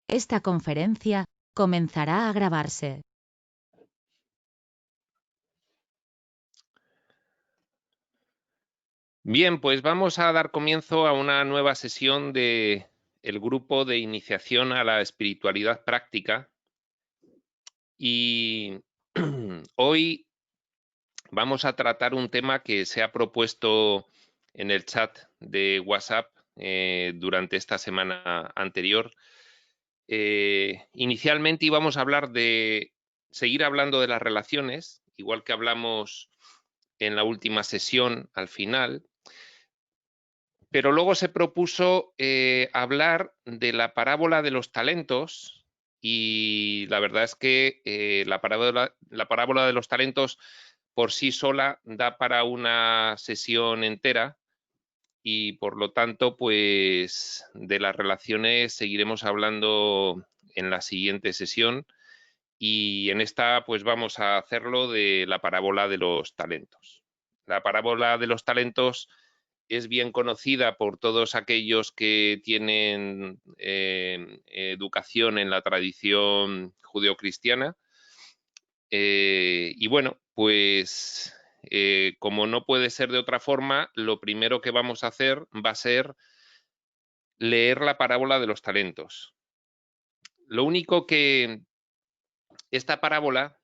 Esta conferencia comenzará a grabarse. Bien, pues vamos a dar comienzo a una nueva sesión de el grupo de iniciación a la espiritualidad práctica. Y hoy vamos a tratar un tema que se ha propuesto en el chat de WhatsApp durante esta semana anterior. Inicialmente íbamos a hablar seguir hablando de las relaciones, igual que hablamos en la última sesión al final. Pero luego se propuso hablar de la parábola de los talentos y la verdad es que la parábola de los talentos por sí sola da para una sesión entera y por lo tanto, pues de las relaciones seguiremos hablando en la siguiente sesión y en esta pues vamos a hacerlo de la parábola de los talentos. La parábola de los talentos es bien conocida por todos aquellos que tienen educación en la tradición judeocristiana. Y bueno, pues como no puede ser de otra forma, lo primero que vamos a hacer va a ser leer la parábola de los talentos. Lo único que esta parábola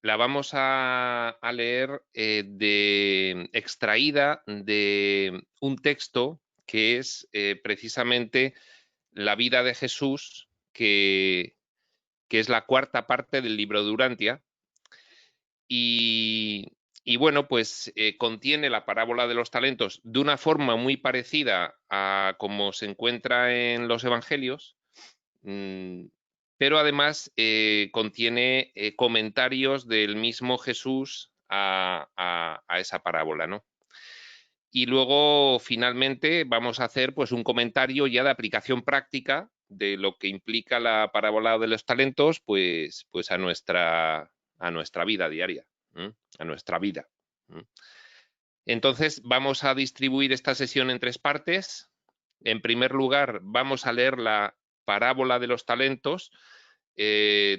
la vamos a leer extraída de un texto que es precisamente la vida de Jesús, que es la cuarta parte del libro de Urantia. Y bueno, pues contiene la parábola de los talentos de una forma muy parecida a como se encuentra en los evangelios. Pero además contiene comentarios del mismo Jesús a esa parábola, ¿no? Y luego, finalmente, vamos a hacer pues un comentario ya de aplicación práctica de lo que implica la parábola de los talentos, pues a nuestra vida diaria, a nuestra vida. Entonces, vamos a distribuir esta sesión en tres partes. En primer lugar, vamos a leer la parábola de los talentos,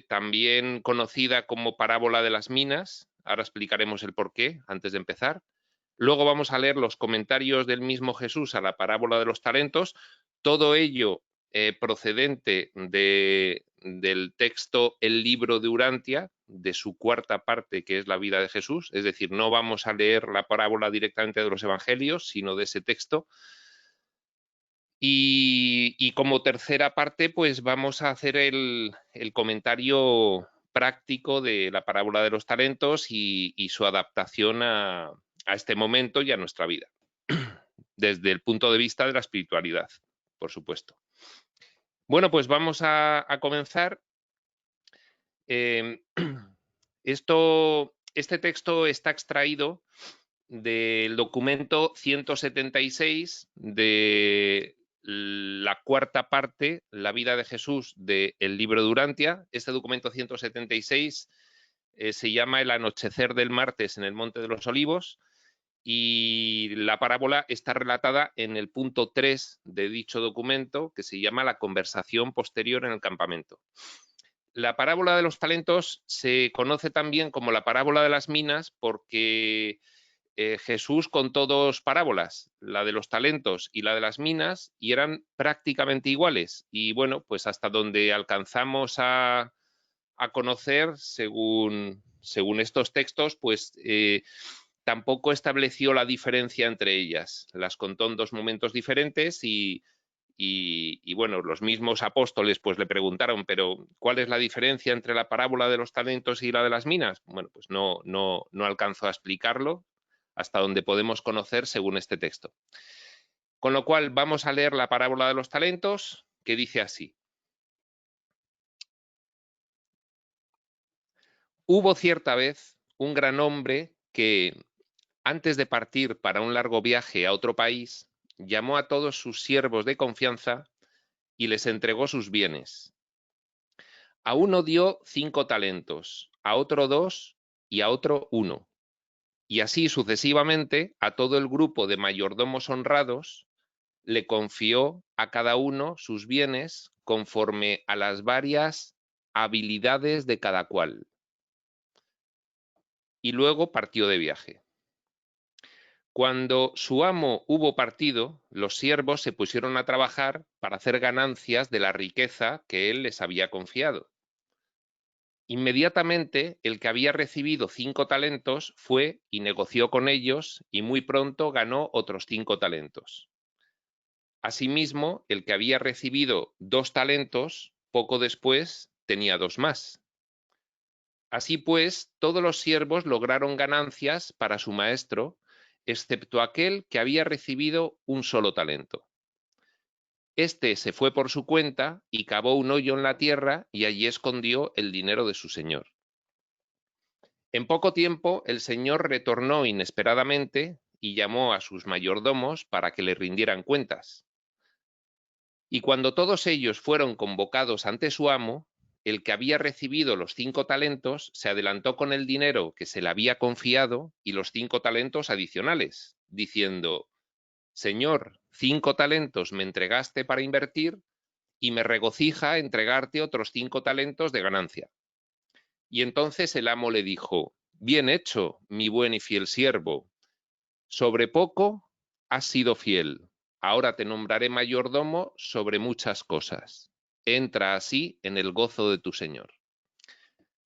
también conocida como parábola de las minas. Ahora explicaremos el porqué antes de empezar. Luego vamos a leer los comentarios del mismo Jesús a la parábola de los talentos, todo ello procedente del texto El libro de Urantia, de su cuarta parte, que es la vida de Jesús. Es decir, no vamos a leer la parábola directamente de los evangelios, sino de ese texto. Y como tercera parte, pues vamos a hacer el comentario práctico de la parábola de los talentos y su adaptación a este momento y a nuestra vida, desde el punto de vista de la espiritualidad, por supuesto. Bueno, pues vamos a comenzar. Este texto está extraído del documento 176 de la cuarta parte, la vida de Jesús, del libro de Urantia. Este documento 176 se llama El anochecer del martes en el Monte de los Olivos y la parábola está relatada en el punto 3 de dicho documento, que se llama La conversación posterior en el campamento. La parábola de los talentos se conoce también como la parábola de las minas porque Jesús contó dos parábolas, la de los talentos y la de las minas, y eran prácticamente iguales. Y bueno, pues hasta donde alcanzamos a conocer, según estos textos, pues tampoco estableció la diferencia entre ellas. Las contó en dos momentos diferentes y bueno, los mismos apóstoles pues le preguntaron, pero ¿cuál es la diferencia entre la parábola de los talentos y la de las minas? Bueno, pues no alcanzo a explicarlo hasta donde podemos conocer según este texto. Con lo cual vamos a leer la parábola de los talentos, que dice así. Hubo cierta vez un gran hombre que, antes de partir para un largo viaje a otro país, llamó a todos sus siervos de confianza y les entregó sus bienes. A uno dio 5 talentos, a otro 2 y a otro 1. Y así sucesivamente a todo el grupo de mayordomos honrados, le confió a cada uno sus bienes conforme a las varias habilidades de cada cual. Y luego partió de viaje. Cuando su amo hubo partido, los siervos se pusieron a trabajar para hacer ganancias de la riqueza que él les había confiado. Inmediatamente el que había recibido 5 talentos fue y negoció con ellos y muy pronto ganó otros 5 talentos. Asimismo, el que había recibido 2 talentos, poco después tenía 2 más. Así pues, todos los siervos lograron ganancias para su maestro, excepto aquel que había recibido un solo talento. Este se fue por su cuenta y cavó un hoyo en la tierra y allí escondió el dinero de su señor. En poco tiempo, el señor retornó inesperadamente y llamó a sus mayordomos para que le rindieran cuentas. Y cuando todos ellos fueron convocados ante su amo, el que había recibido los 5 talentos se adelantó con el dinero que se le había confiado y los 5 talentos adicionales, diciendo: Señor, 5 talentos me entregaste para invertir y me regocija entregarte otros 5 talentos de ganancia. Y entonces el amo le dijo: Bien hecho, mi buen y fiel siervo. Sobre poco has sido fiel. Ahora te nombraré mayordomo sobre muchas cosas. Entra así en el gozo de tu señor.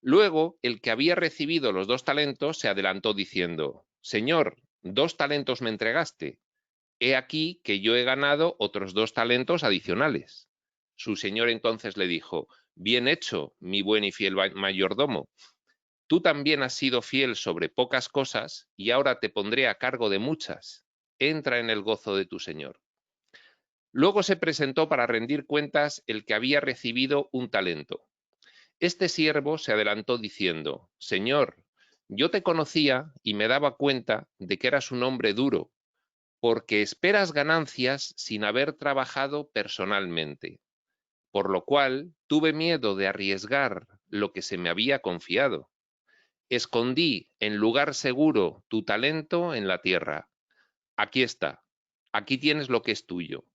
Luego, el que había recibido los 2 talentos se adelantó diciendo: Señor, 2 talentos me entregaste. He aquí que yo he ganado otros 2 talentos adicionales. Su señor entonces le dijo: Bien hecho, mi buen y fiel mayordomo. Tú también has sido fiel sobre pocas cosas y ahora te pondré a cargo de muchas. Entra en el gozo de tu señor. Luego se presentó para rendir cuentas el que había recibido un talento. Este siervo se adelantó diciendo: Señor, yo te conocía y me daba cuenta de que eras un hombre duro, porque esperas ganancias sin haber trabajado personalmente, por lo cual tuve miedo de arriesgar lo que se me había confiado. Escondí en lugar seguro tu talento en la tierra. Aquí está, aquí tienes lo que es tuyo.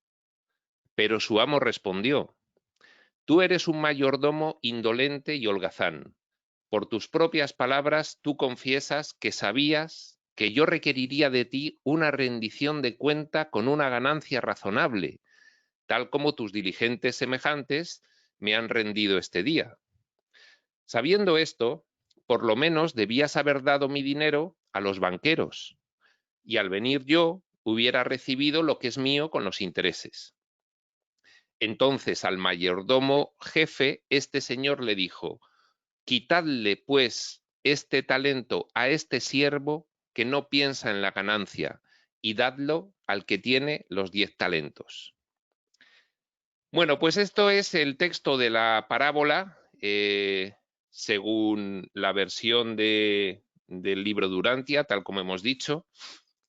Pero su amo respondió: Tú eres un mayordomo indolente y holgazán. Por tus propias palabras tú confiesas que sabías que yo requeriría de ti una rendición de cuenta con una ganancia razonable, tal como tus diligentes semejantes me han rendido este día. Sabiendo esto, por lo menos debías haber dado mi dinero a los banqueros, y al venir yo hubiera recibido lo que es mío con los intereses. Entonces al mayordomo jefe este señor le dijo: Quitadle, pues, este talento a este siervo que no piensa en la ganancia, y dadlo al que tiene los 10 talentos. Bueno, pues esto es el texto de la parábola, según la versión del libro Durantia, tal como hemos dicho.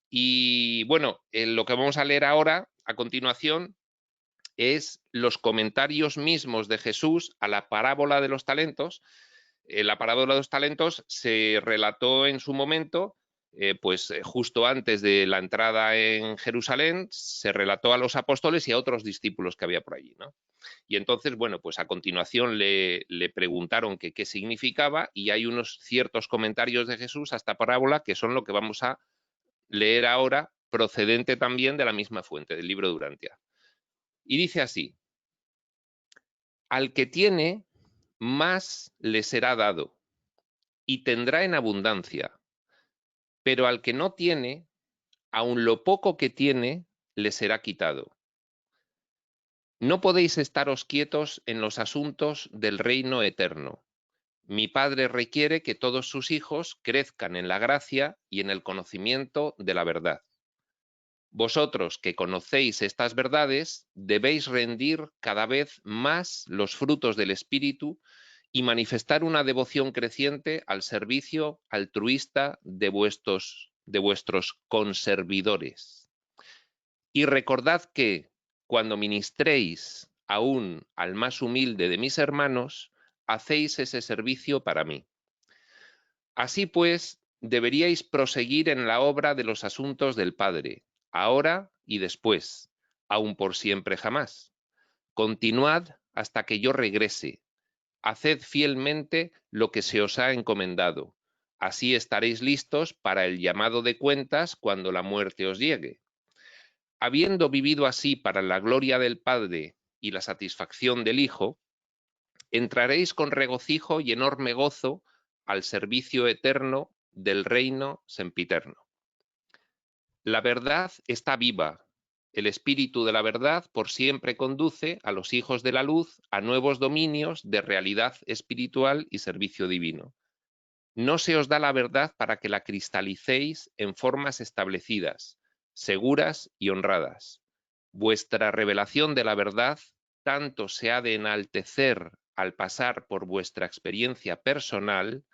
Y bueno, lo que vamos a leer ahora, a continuación, es los comentarios mismos de Jesús a la parábola de los talentos. La parábola de los talentos se relató en su momento, justo antes de la entrada en Jerusalén, se relató a los apóstoles y a otros discípulos que había por allí, ¿no? Y entonces, bueno, pues a continuación le preguntaron que qué significaba, y hay unos ciertos comentarios de Jesús a esta parábola que son lo que vamos a leer ahora, procedente también de la misma fuente, del libro Durantia. Y dice así: Al que tiene, más le será dado, y tendrá en abundancia. Pero al que no tiene, aun lo poco que tiene, le será quitado. No podéis estaros quietos en los asuntos del reino eterno. Mi Padre requiere que todos sus hijos crezcan en la gracia y en el conocimiento de la verdad. Vosotros que conocéis estas verdades, debéis rendir cada vez más los frutos del Espíritu y manifestar una devoción creciente al servicio altruista de vuestros conservidores. Y recordad que, cuando ministréis aún al más humilde de mis hermanos, hacéis ese servicio para mí. Así pues, deberíais proseguir en la obra de los asuntos del Padre, ahora y después, aun por siempre jamás. Continuad hasta que yo regrese. Haced fielmente lo que se os ha encomendado. Así estaréis listos para el llamado de cuentas cuando la muerte os llegue. Habiendo vivido así para la gloria del Padre y la satisfacción del Hijo, entraréis con regocijo y enorme gozo al servicio eterno del reino sempiterno. La verdad está viva. El espíritu de la verdad por siempre conduce a los hijos de la luz a nuevos dominios de realidad espiritual y servicio divino. No se os da la verdad para que la cristalicéis en formas establecidas, seguras y honradas. Vuestra revelación de la verdad tanto se ha de enaltecer al pasar por vuestra experiencia personal,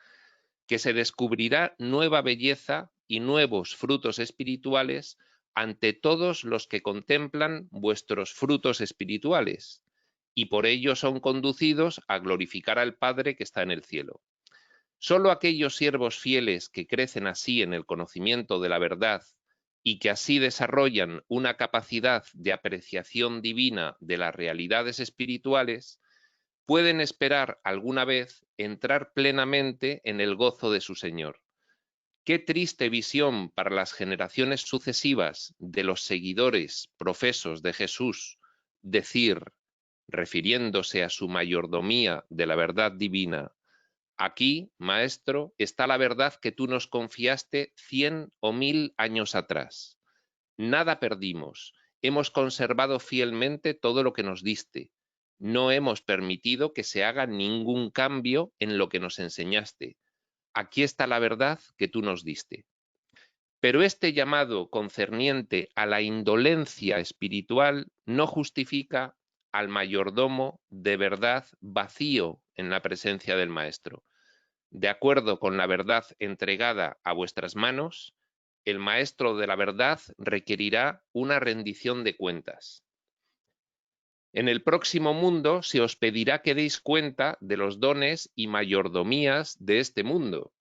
que se descubrirá nueva belleza y nuevos frutos espirituales ante todos los que contemplan vuestros frutos espirituales, y por ello son conducidos a glorificar al Padre que está en el cielo. Solo aquellos siervos fieles que crecen así en el conocimiento de la verdad y que así desarrollan una capacidad de apreciación divina de las realidades espirituales, pueden esperar alguna vez entrar plenamente en el gozo de su Señor. Qué triste visión para las generaciones sucesivas de los seguidores profesos de Jesús decir, refiriéndose a su mayordomía de la verdad divina: aquí, Maestro, está la verdad que tú nos confiaste 100 o 1000 años atrás. Nada perdimos, hemos conservado fielmente todo lo que nos diste. No hemos permitido que se haga ningún cambio en lo que nos enseñaste. Aquí está la verdad que tú nos diste. Pero este llamado concerniente a la indolencia espiritual no justifica al mayordomo de verdad vacío en la presencia del Maestro. De acuerdo con la verdad entregada a vuestras manos, el Maestro de la verdad requerirá una rendición de cuentas. En el próximo mundo se os pedirá que deis cuenta de los dones y mayordomías de este mundo.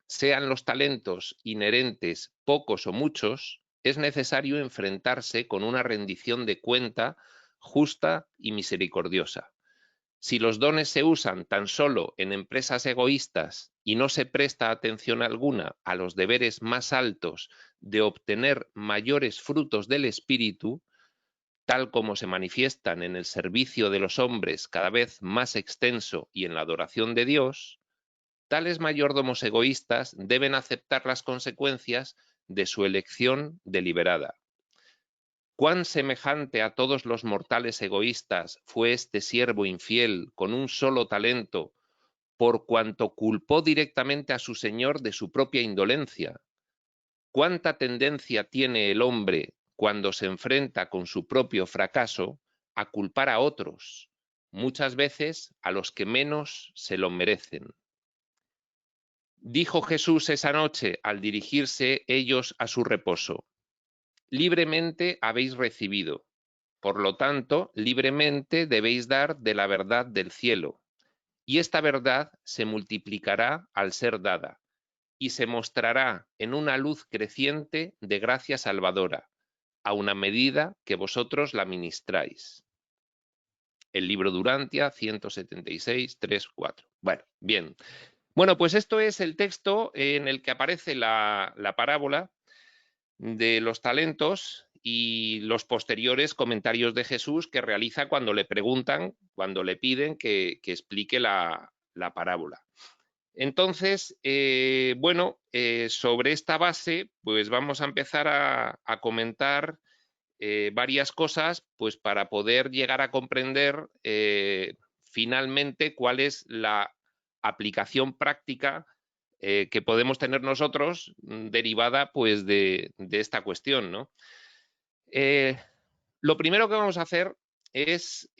Sean los talentos inherentes pocos o muchos, es necesario enfrentarse con una rendición de cuenta justa y misericordiosa. Si los dones se usan tan solo en empresas egoístas y no se presta atención alguna a los deberes más altos de obtener mayores frutos del espíritu, tal como se manifiestan en el servicio de los hombres cada vez más extenso y en la adoración de Dios, tales mayordomos egoístas deben aceptar las consecuencias de su elección deliberada. Cuán semejante a todos los mortales egoístas fue este siervo infiel con un solo talento, por cuanto culpó directamente a su señor de su propia indolencia. Cuánta tendencia tiene el hombre, cuando se enfrenta con su propio fracaso, a culpar a otros, muchas veces a los que menos se lo merecen. Dijo Jesús esa noche al dirigirse ellos a su reposo: libremente habéis recibido, por lo tanto, libremente debéis dar de la verdad del cielo, y esta verdad se multiplicará al ser dada, y se mostrará en una luz creciente de gracia salvadora, a una medida que vosotros la ministráis. El libro Durantia 176, 3, 4. Bueno, bien. Bueno, pues esto es el texto en el que aparece la parábola de los talentos y los posteriores comentarios de Jesús que realiza cuando le preguntan, cuando le piden que explique la parábola. Entonces, sobre esta base, pues vamos a empezar a comentar varias cosas, pues para poder llegar a comprender finalmente cuál es la aplicación práctica que podemos tener nosotros derivada pues de esta cuestión, ¿no? Lo primero que vamos a hacer es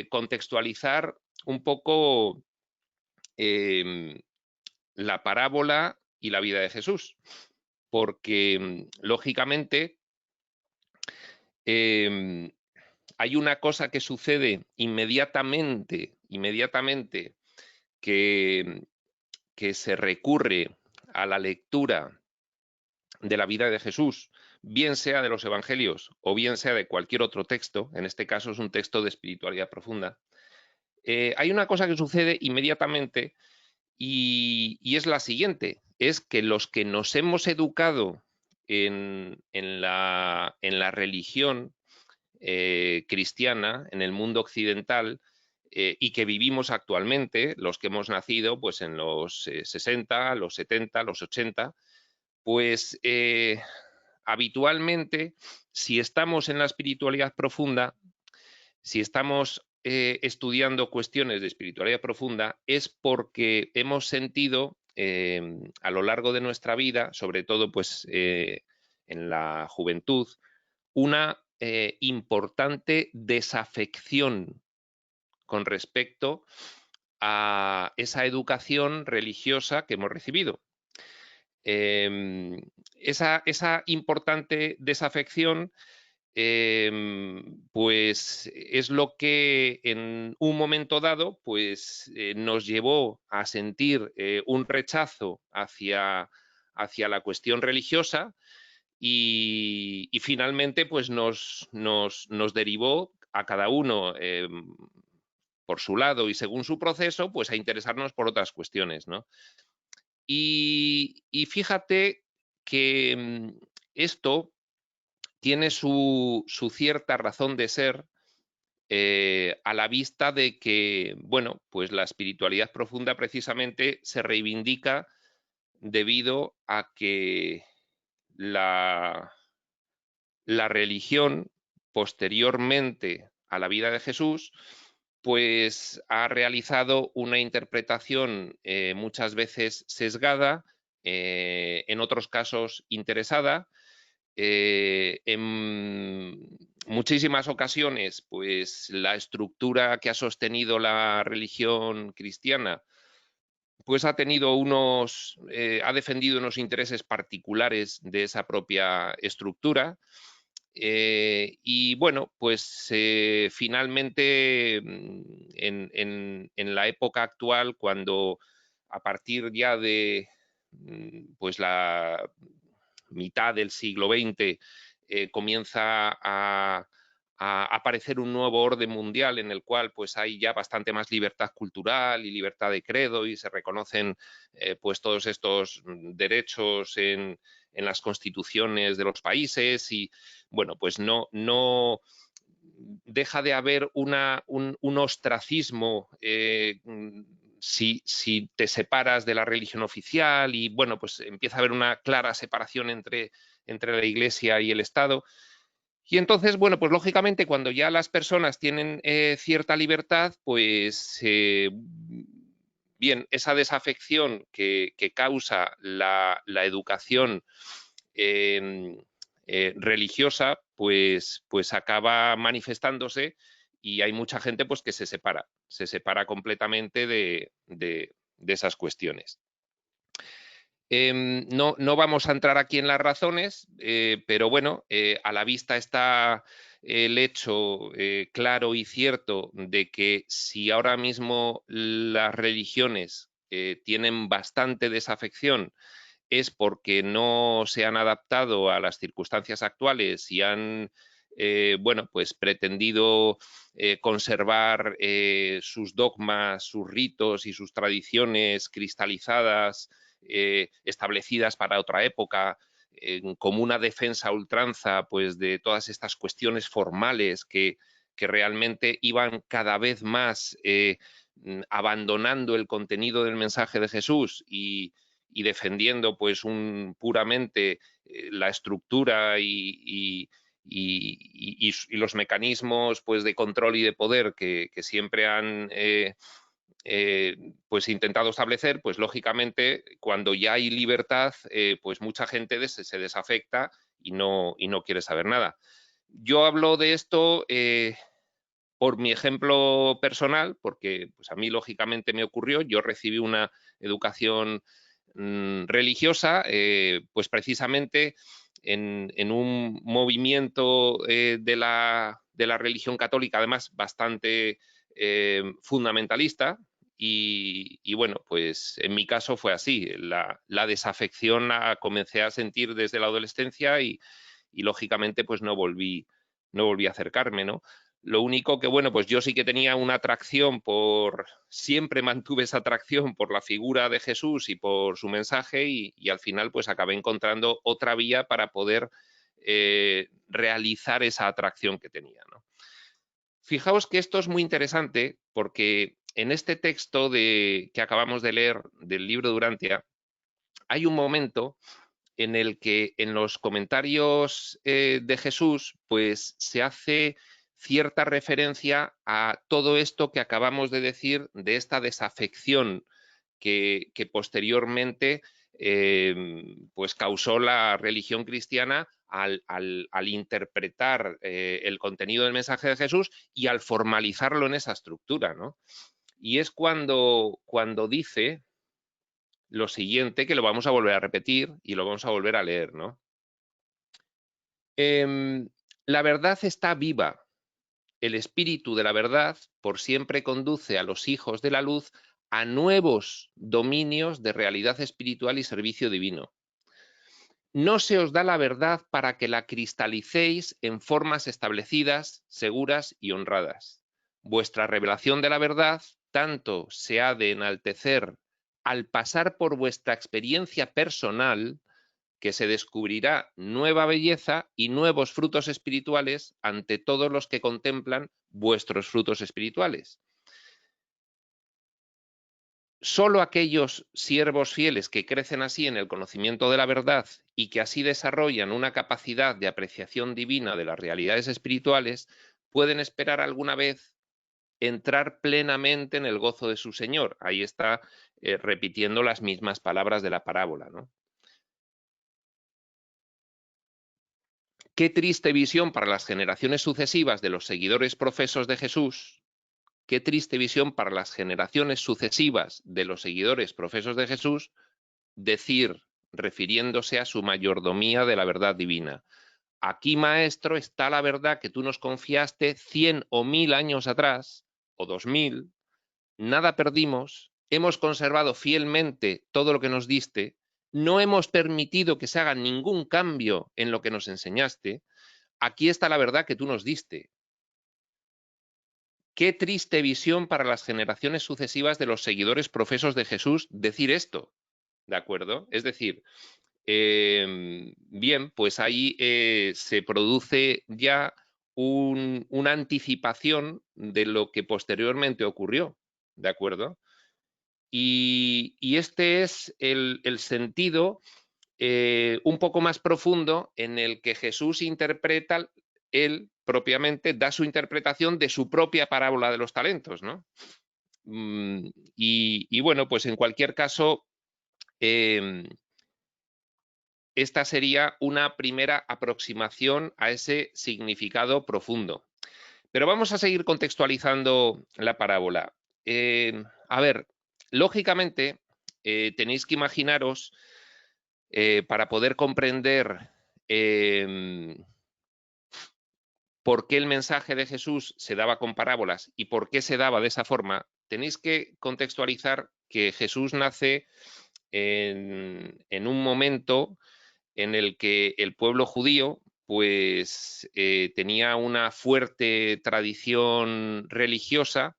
contextualizar un poco la parábola y la vida de Jesús, porque lógicamente hay una cosa que sucede inmediatamente que se recurre a la lectura de la vida de Jesús, bien sea de los evangelios o bien sea de cualquier otro texto, en este caso es un texto de espiritualidad profunda, hay una cosa que sucede inmediatamente y es la siguiente, es que los que nos hemos educado en la religión cristiana, en el mundo occidental, y que vivimos actualmente, los que hemos nacido pues, en los 60, los 70, los 80, pues habitualmente, si estamos en la espiritualidad profunda, si estamos estudiando cuestiones de espiritualidad profunda, es porque hemos sentido a lo largo de nuestra vida, sobre todo pues, en la juventud, una importante desafección con respecto a esa educación religiosa que hemos recibido. Esa importante desafección pues es lo que en un momento dado pues, nos llevó a sentir un rechazo hacia la cuestión religiosa y finalmente pues nos derivó a cada uno por su lado y según su proceso pues a interesarnos por otras cuestiones, ¿no? Y fíjate que esto tiene su cierta razón de ser a la vista de que, bueno, pues la espiritualidad profunda precisamente se reivindica debido a que la religión, posteriormente a la vida de Jesús, pues ha realizado una interpretación muchas veces sesgada, en otros casos interesada, en muchísimas ocasiones, pues la estructura que ha sostenido la religión cristiana, pues ha tenido ha defendido unos intereses particulares de esa propia estructura. Y bueno, pues finalmente en la época actual, cuando a partir ya de pues la mitad del siglo XX comienza a aparecer un nuevo orden mundial en el cual pues hay ya bastante más libertad cultural y libertad de credo y se reconocen pues todos estos derechos en las constituciones de los países y bueno, pues no deja de haber un ostracismo si te separas de la religión oficial y bueno, pues empieza a haber una clara separación entre la Iglesia y el Estado. Y entonces, bueno, pues lógicamente cuando ya las personas tienen cierta libertad, pues bien, esa desafección que causa la educación religiosa, pues acaba manifestándose y hay mucha gente pues que se separa completamente de esas cuestiones. No vamos a entrar aquí en las razones, pero bueno, a la vista está el hecho claro y cierto de que si ahora mismo las religiones tienen bastante desafección es porque no se han adaptado a las circunstancias actuales y han bueno, pues pretendido conservar sus dogmas, sus ritos y sus tradiciones cristalizadas establecidas para otra época, como una defensa a ultranza pues, de todas estas cuestiones formales que realmente iban cada vez más abandonando el contenido del mensaje de Jesús y defendiendo pues puramente la estructura y los mecanismos pues, de control y de poder que siempre han pues intentado establecer, pues lógicamente cuando ya hay libertad, pues mucha gente se desafecta y no quiere saber nada. Yo hablo de esto por mi ejemplo personal, porque pues a mí lógicamente me ocurrió, yo recibí una educación religiosa, pues precisamente en un movimiento de la religión católica, además bastante fundamentalista, y bueno, pues en mi caso fue así. La desafección la comencé a sentir desde la adolescencia y lógicamente pues no volví a acercarme, ¿no? Lo único que, bueno, pues yo sí que tenía una atracción siempre mantuve esa atracción por la figura de Jesús y por su mensaje y al final pues acabé encontrando otra vía para poder realizar esa atracción que tenía, ¿no? Fijaos que esto es muy interesante porque en este texto que acabamos de leer del libro de Urantia hay un momento en el que en los comentarios de Jesús pues se hace cierta referencia a todo esto que acabamos de decir de esta desafección que posteriormente pues causó la religión cristiana al interpretar el contenido del mensaje de Jesús y al formalizarlo en esa estructura, ¿no? Y es cuando dice lo siguiente, que lo vamos a volver a repetir y lo vamos a volver a leer, ¿no? La verdad está viva. El espíritu de la verdad por siempre conduce a los hijos de la luz a nuevos dominios de realidad espiritual y servicio divino. No se os da la verdad para que la cristalicéis en formas establecidas, seguras y honradas. Vuestra revelación de la verdad tanto se ha de enaltecer al pasar por vuestra experiencia personal, que se descubrirá nueva belleza y nuevos frutos espirituales ante todos los que contemplan vuestros frutos espirituales. Solo aquellos siervos fieles que crecen así en el conocimiento de la verdad y que así desarrollan una capacidad de apreciación divina de las realidades espirituales pueden esperar alguna vez entrar plenamente en el gozo de su Señor. Ahí está repitiendo las mismas palabras de la parábola, ¿no? Qué triste visión para las generaciones sucesivas de los seguidores profesos de Jesús. Qué triste visión para las generaciones sucesivas de los seguidores profesos de Jesús decir, refiriéndose a su mayordomía de la verdad divina: aquí, maestro, está la verdad que tú nos confiaste 100 o 1000 años atrás, o 2000, nada perdimos, hemos conservado fielmente todo lo que nos diste, no hemos permitido que se haga ningún cambio en lo que nos enseñaste, aquí está la verdad que tú nos diste. Qué triste visión para las generaciones sucesivas de los seguidores profesos de Jesús decir esto, ¿de acuerdo? Es decir, bien, pues ahí se produce ya una anticipación de lo que posteriormente ocurrió, ¿de acuerdo? Y este es el sentido un poco más profundo en el que Jesús interpreta, él propiamente da su interpretación de su propia parábola de los talentos, ¿no? Y bueno, pues en cualquier caso, esta sería una primera aproximación a ese significado profundo. Pero vamos a seguir contextualizando la parábola. A ver, lógicamente, tenéis que imaginaros, para poder comprender por qué el mensaje de Jesús se daba con parábolas y por qué se daba de esa forma, tenéis que contextualizar que Jesús nace en un momento en el que el pueblo judío pues tenía una fuerte tradición religiosa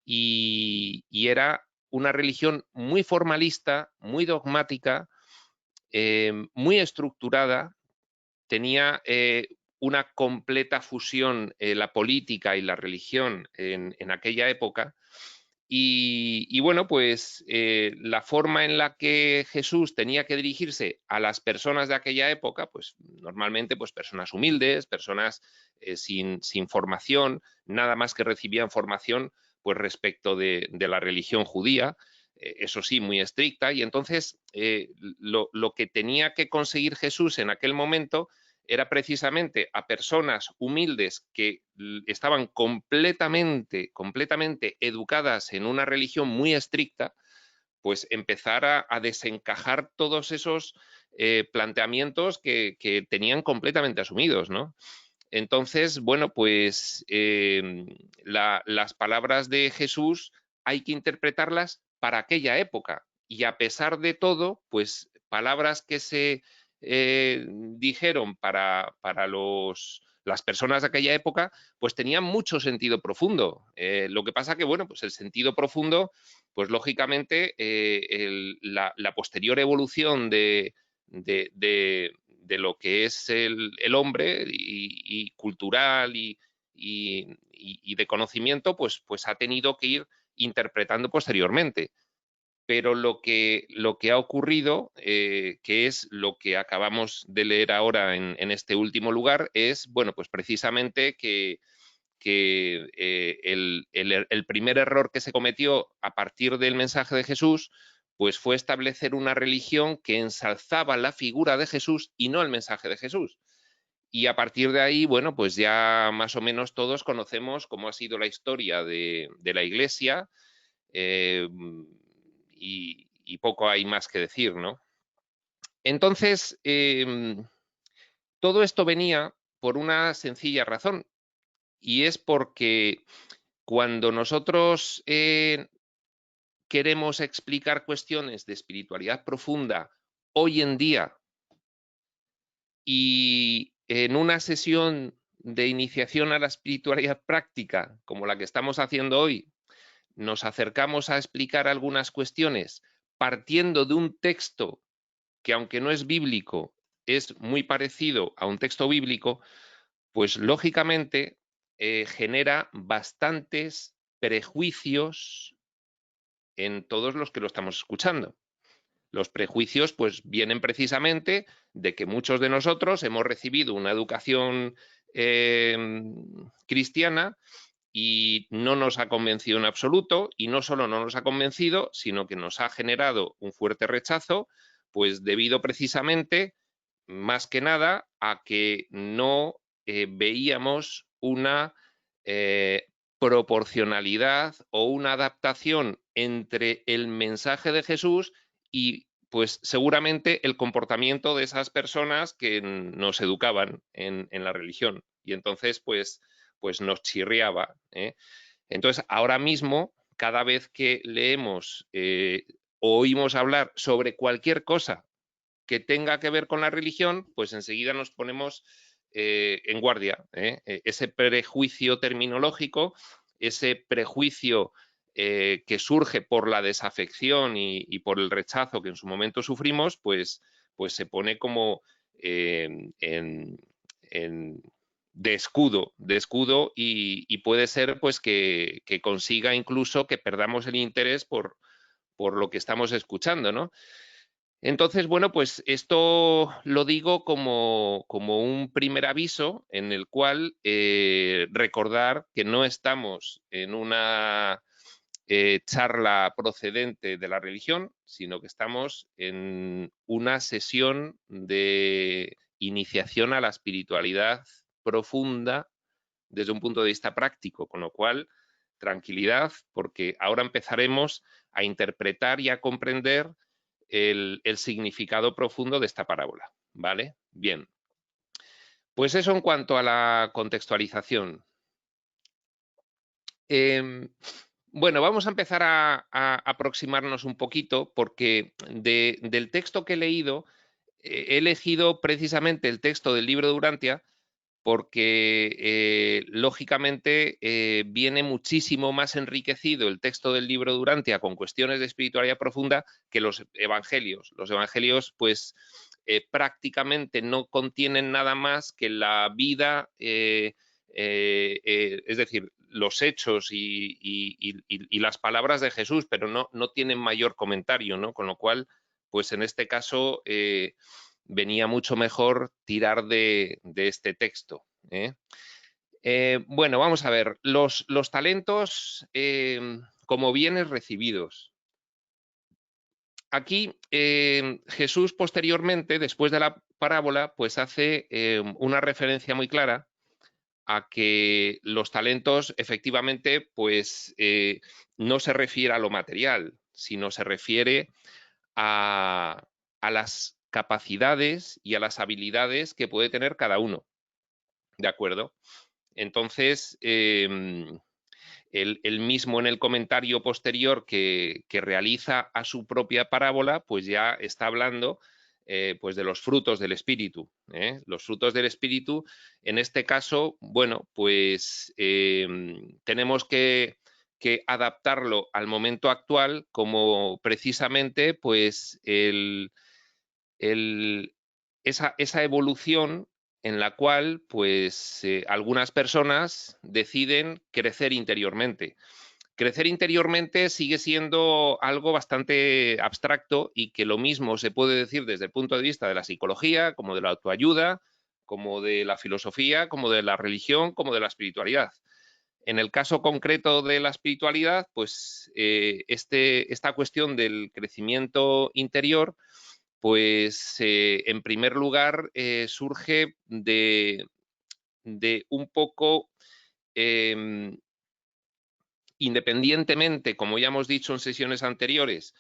y era una religión muy formalista, muy dogmática, muy estructurada, tenía una completa fusión la política y la religión en aquella época. Y bueno, pues la forma en la que Jesús tenía que dirigirse a las personas de aquella época, pues normalmente pues personas humildes, personas sin formación, nada más que recibían formación pues respecto de la religión judía, eso sí, muy estricta. Y entonces lo que tenía que conseguir Jesús en aquel momento era precisamente a personas humildes que estaban completamente educadas en una religión muy estricta, pues empezar a desencajar todos esos planteamientos que tenían completamente asumidos, ¿no? Entonces, bueno, pues las palabras de Jesús hay que interpretarlas para aquella época y a pesar de todo, pues palabras que se dijeron para las personas de aquella época, pues tenían mucho sentido profundo. Lo que pasa que, bueno, pues el sentido profundo, pues lógicamente la posterior evolución de lo que es el hombre y cultural y de conocimiento, pues ha tenido que ir interpretando posteriormente. Pero lo que ha ocurrido, que es lo que acabamos de leer ahora en este último lugar, es, bueno, pues precisamente que el primer error que se cometió a partir del mensaje de Jesús, pues fue establecer una religión que ensalzaba la figura de Jesús y no el mensaje de Jesús. Y a partir de ahí, bueno, pues ya más o menos todos conocemos cómo ha sido la historia de la Iglesia, y poco hay más que decir, ¿no? Entonces, todo esto venía por una sencilla razón, y es porque cuando nosotros queremos explicar cuestiones de espiritualidad profunda hoy en día y en una sesión de iniciación a la espiritualidad práctica, como la que estamos haciendo hoy, nos acercamos a explicar algunas cuestiones partiendo de un texto que, aunque no es bíblico, es muy parecido a un texto bíblico, pues lógicamente genera bastantes prejuicios en todos los que lo estamos escuchando. Los prejuicios pues vienen precisamente de que muchos de nosotros hemos recibido una educación cristiana y no nos ha convencido en absoluto, y no solo no nos ha convencido, sino que nos ha generado un fuerte rechazo, pues debido precisamente, más que nada, a que no veíamos una proporcionalidad o una adaptación entre el mensaje de Jesús y pues seguramente el comportamiento de esas personas que nos educaban en la religión. Y entonces pues nos chirriaba, ¿eh? Entonces, ahora mismo, cada vez que leemos o oímos hablar sobre cualquier cosa que tenga que ver con la religión, pues enseguida nos ponemos en guardia, ¿eh? Ese prejuicio terminológico, ese prejuicio que surge por la desafección y por el rechazo que en su momento sufrimos, pues se pone como en de escudo y puede ser pues que consiga incluso que perdamos el interés por lo que estamos escuchando, ¿no? Entonces, bueno, pues esto lo digo como un primer aviso en el cual recordar que no estamos en una charla procedente de la religión, sino que estamos en una sesión de iniciación a la espiritualidad profunda desde un punto de vista práctico, con lo cual, tranquilidad, porque ahora empezaremos a interpretar y a comprender el significado profundo de esta parábola, ¿vale? Bien. Pues eso en cuanto a la contextualización. Bueno, vamos a empezar a aproximarnos un poquito porque del texto que he leído, he elegido precisamente el texto del libro de Urantia porque lógicamente viene muchísimo más enriquecido el texto del libro de Urantia con cuestiones de espiritualidad profunda que los evangelios. Los evangelios, pues, prácticamente no contienen nada más que la vida, es decir, los hechos y las palabras de Jesús, pero no tienen mayor comentario, ¿no? Con lo cual, pues en este caso venía mucho mejor tirar de este texto, ¿eh? Bueno, vamos a ver, los talentos como bienes recibidos. Aquí Jesús posteriormente, después de la parábola, pues hace una referencia muy clara a que los talentos efectivamente pues no se refiere a lo material, sino se refiere a las capacidades y a las habilidades que puede tener cada uno. ¿De acuerdo? Entonces, él mismo en el comentario posterior que realiza a su propia parábola, pues ya está hablando pues de los frutos del espíritu. Los frutos del espíritu, en este caso, bueno, pues tenemos que adaptarlo al momento actual como precisamente pues esa evolución en la cual pues algunas personas deciden crecer interiormente. Crecer interiormente sigue siendo algo bastante abstracto y que lo mismo se puede decir desde el punto de vista de la psicología, como de la autoayuda, como de la filosofía, como de la religión, como de la espiritualidad. En el caso concreto de la espiritualidad, pues esta cuestión del crecimiento interior, pues en primer lugar surge de un poco, independientemente, como ya hemos dicho en sesiones anteriores,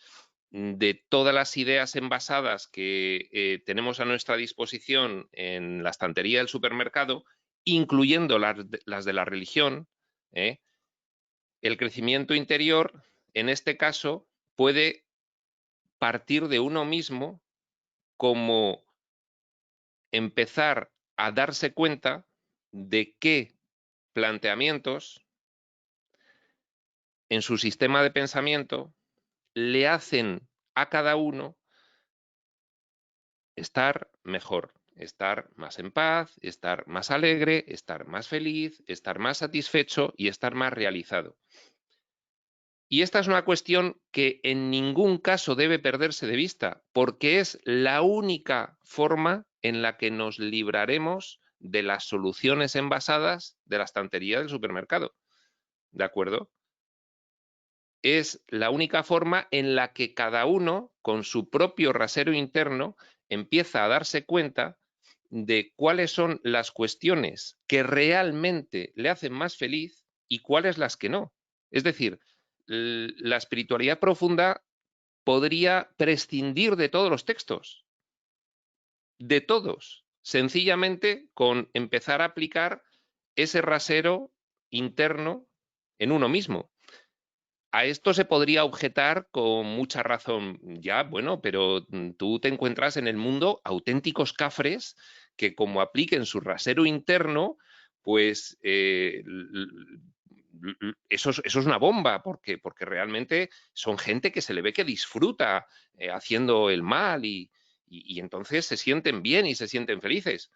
de todas las ideas envasadas que tenemos a nuestra disposición en la estantería del supermercado, incluyendo las de la religión, el crecimiento interior, en este caso, puede partir de uno mismo como empezar a darse cuenta de qué planteamientos en su sistema de pensamiento le hacen a cada uno estar mejor, estar más en paz, estar más alegre, estar más feliz, estar más satisfecho y estar más realizado. Y esta es una cuestión que en ningún caso debe perderse de vista, porque es la única forma en la que nos libraremos de las soluciones envasadas de la estantería del supermercado. ¿De acuerdo? Es la única forma en la que cada uno, con su propio rasero interno, empieza a darse cuenta de cuáles son las cuestiones que realmente le hacen más feliz y cuáles las que no. Es decir, la espiritualidad profunda podría prescindir de todos los textos, de todos, sencillamente con empezar a aplicar ese rasero interno en uno mismo. A esto se podría objetar con mucha razón, ya, bueno, pero tú te encuentras en el mundo auténticos cafres que como apliquen su rasero interno, pues eso es una bomba, porque realmente son gente que se le ve que disfruta haciendo el mal y entonces se sienten bien y se sienten felices.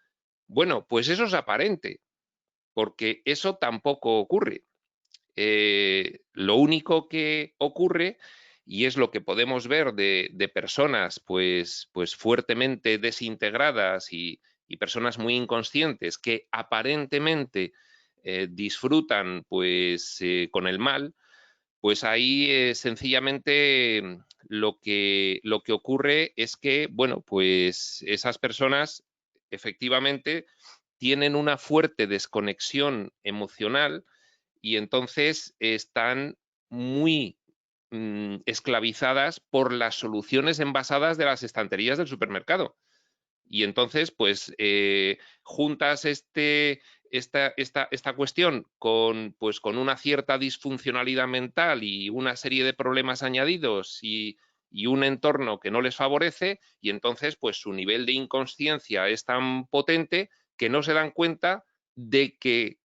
Bueno, pues eso es aparente, porque eso tampoco ocurre. Lo único que ocurre, y es lo que podemos ver de personas pues fuertemente desintegradas y personas muy inconscientes que aparentemente disfrutan pues con el mal, pues ahí sencillamente lo que ocurre es que, bueno, pues esas personas efectivamente tienen una fuerte desconexión emocional y entonces están muy esclavizadas por las soluciones envasadas de las estanterías del supermercado. Y entonces, pues, juntas esta cuestión pues, con una cierta disfuncionalidad mental y una serie de problemas añadidos y un entorno que no les favorece, y entonces, pues, su nivel de inconsciencia es tan potente que no se dan cuenta de que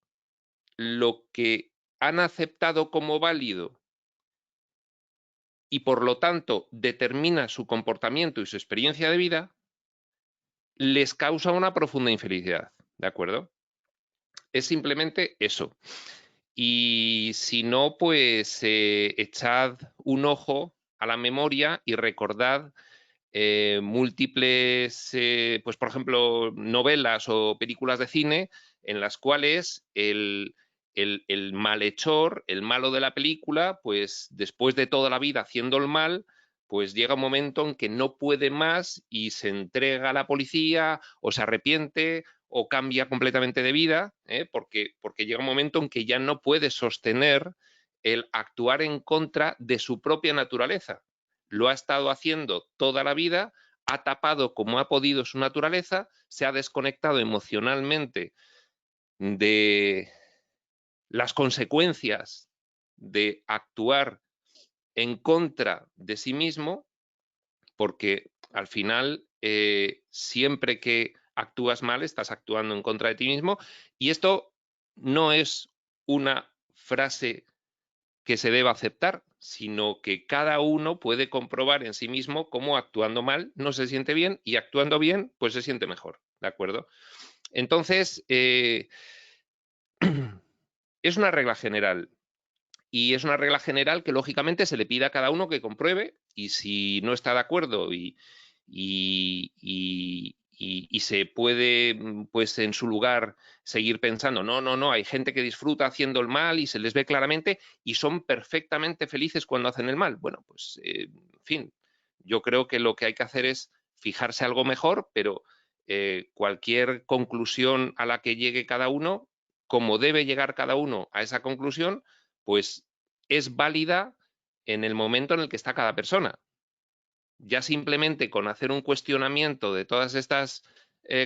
lo que han aceptado como válido y por lo tanto determina su comportamiento y su experiencia de vida, les causa una profunda infelicidad, ¿de acuerdo? Es simplemente eso. Y si no, pues echad un ojo a la memoria y recordad múltiples, pues por ejemplo, novelas o películas de cine en las cuales el malhechor, el malo de la película, pues después de toda la vida haciendo el mal, pues llega un momento en que no puede más y se entrega a la policía o se arrepiente o cambia completamente de vida, porque llega un momento en que ya no puede sostener el actuar en contra de su propia naturaleza. Lo ha estado haciendo toda la vida, ha tapado como ha podido su naturaleza, se ha desconectado emocionalmente de las consecuencias de actuar en contra de sí mismo, porque Al final, siempre que actúas mal, estás actuando en contra de ti mismo. Y esto no es una frase que se deba aceptar, sino que cada uno puede comprobar en sí mismo cómo actuando mal no se siente bien y actuando bien, pues se siente mejor, ¿de acuerdo? Entonces, es una regla general. Y es una regla general que, lógicamente, se le pide a cada uno que compruebe, y si no está de acuerdo y se puede, pues en su lugar, seguir pensando, no, hay gente que disfruta haciendo el mal y se les ve claramente y son perfectamente felices cuando hacen el mal. Bueno, pues, en fin, yo creo que lo que hay que hacer es fijarse algo mejor, pero cualquier conclusión a la que llegue cada uno, como debe llegar cada uno a esa conclusión, pues es válida en el momento en el que está cada persona. Ya simplemente con hacer un cuestionamiento de todas estas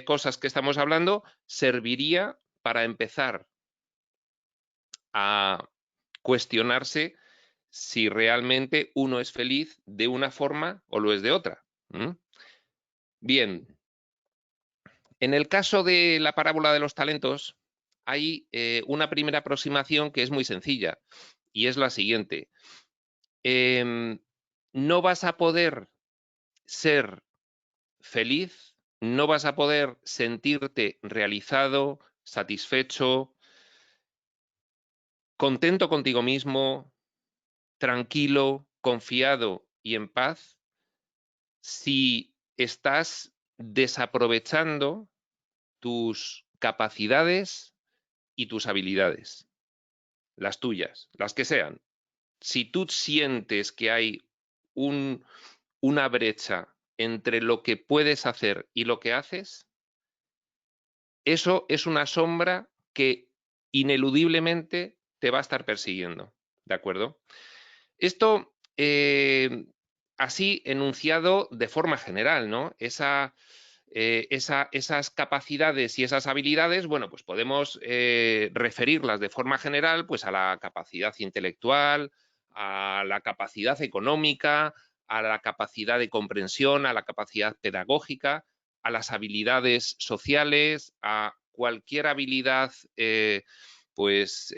cosas que estamos hablando, serviría para empezar a cuestionarse si realmente uno es feliz de una forma o lo es de otra. Bien, en el caso de la parábola de los talentos, hay una primera aproximación que es muy sencilla y es la siguiente. No vas a poder ser feliz, no vas a poder sentirte realizado, satisfecho, contento contigo mismo, tranquilo, confiado y en paz si estás desaprovechando tus capacidades y tus habilidades, las tuyas, las que sean. Si tú sientes que hay una brecha entre lo que puedes hacer y lo que haces, eso es una sombra que ineludiblemente te va a estar persiguiendo, ¿de acuerdo? Esto, así enunciado de forma general, ¿no? Esas capacidades y esas habilidades, bueno, pues podemos referirlas de forma general, pues a la capacidad intelectual, a la capacidad económica, a la capacidad de comprensión, a la capacidad pedagógica, a las habilidades sociales, a cualquier habilidad, pues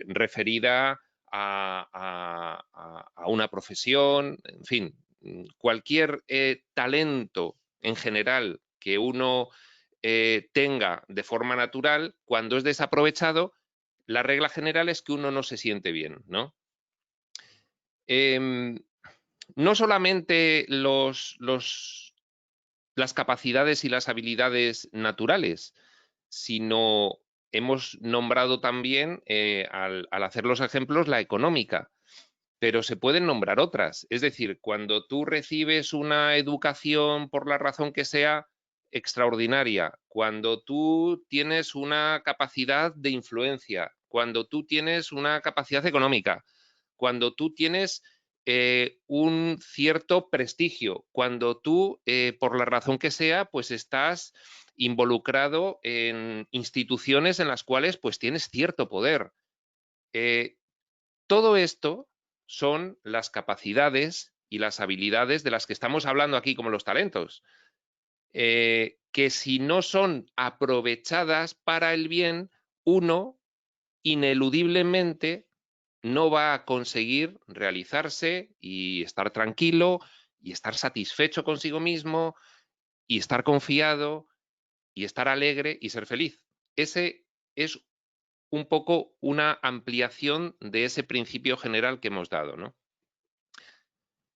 referida a una profesión, en fin, cualquier talento en general que uno tenga de forma natural, cuando es desaprovechado, la regla general es que uno no se siente bien, ¿no? No solamente las capacidades y las habilidades naturales, sino hemos nombrado también, al hacer los ejemplos, la económica, pero se pueden nombrar otras. Es decir, cuando tú recibes una educación, por la razón que sea, extraordinaria, cuando tú tienes una capacidad de influencia, cuando tú tienes una capacidad económica, cuando tú tienes un cierto prestigio, cuando tú, por la razón que sea, pues estás involucrado en instituciones en las cuales pues tienes cierto poder. Todo esto son las capacidades y las habilidades de las que estamos hablando aquí, como los talentos, que si no son aprovechadas para el bien, uno ineludiblemente no va a conseguir realizarse y estar tranquilo y estar satisfecho consigo mismo y estar confiado y estar alegre y ser feliz. Ese es un poco una ampliación de ese principio general que hemos dado, ¿no?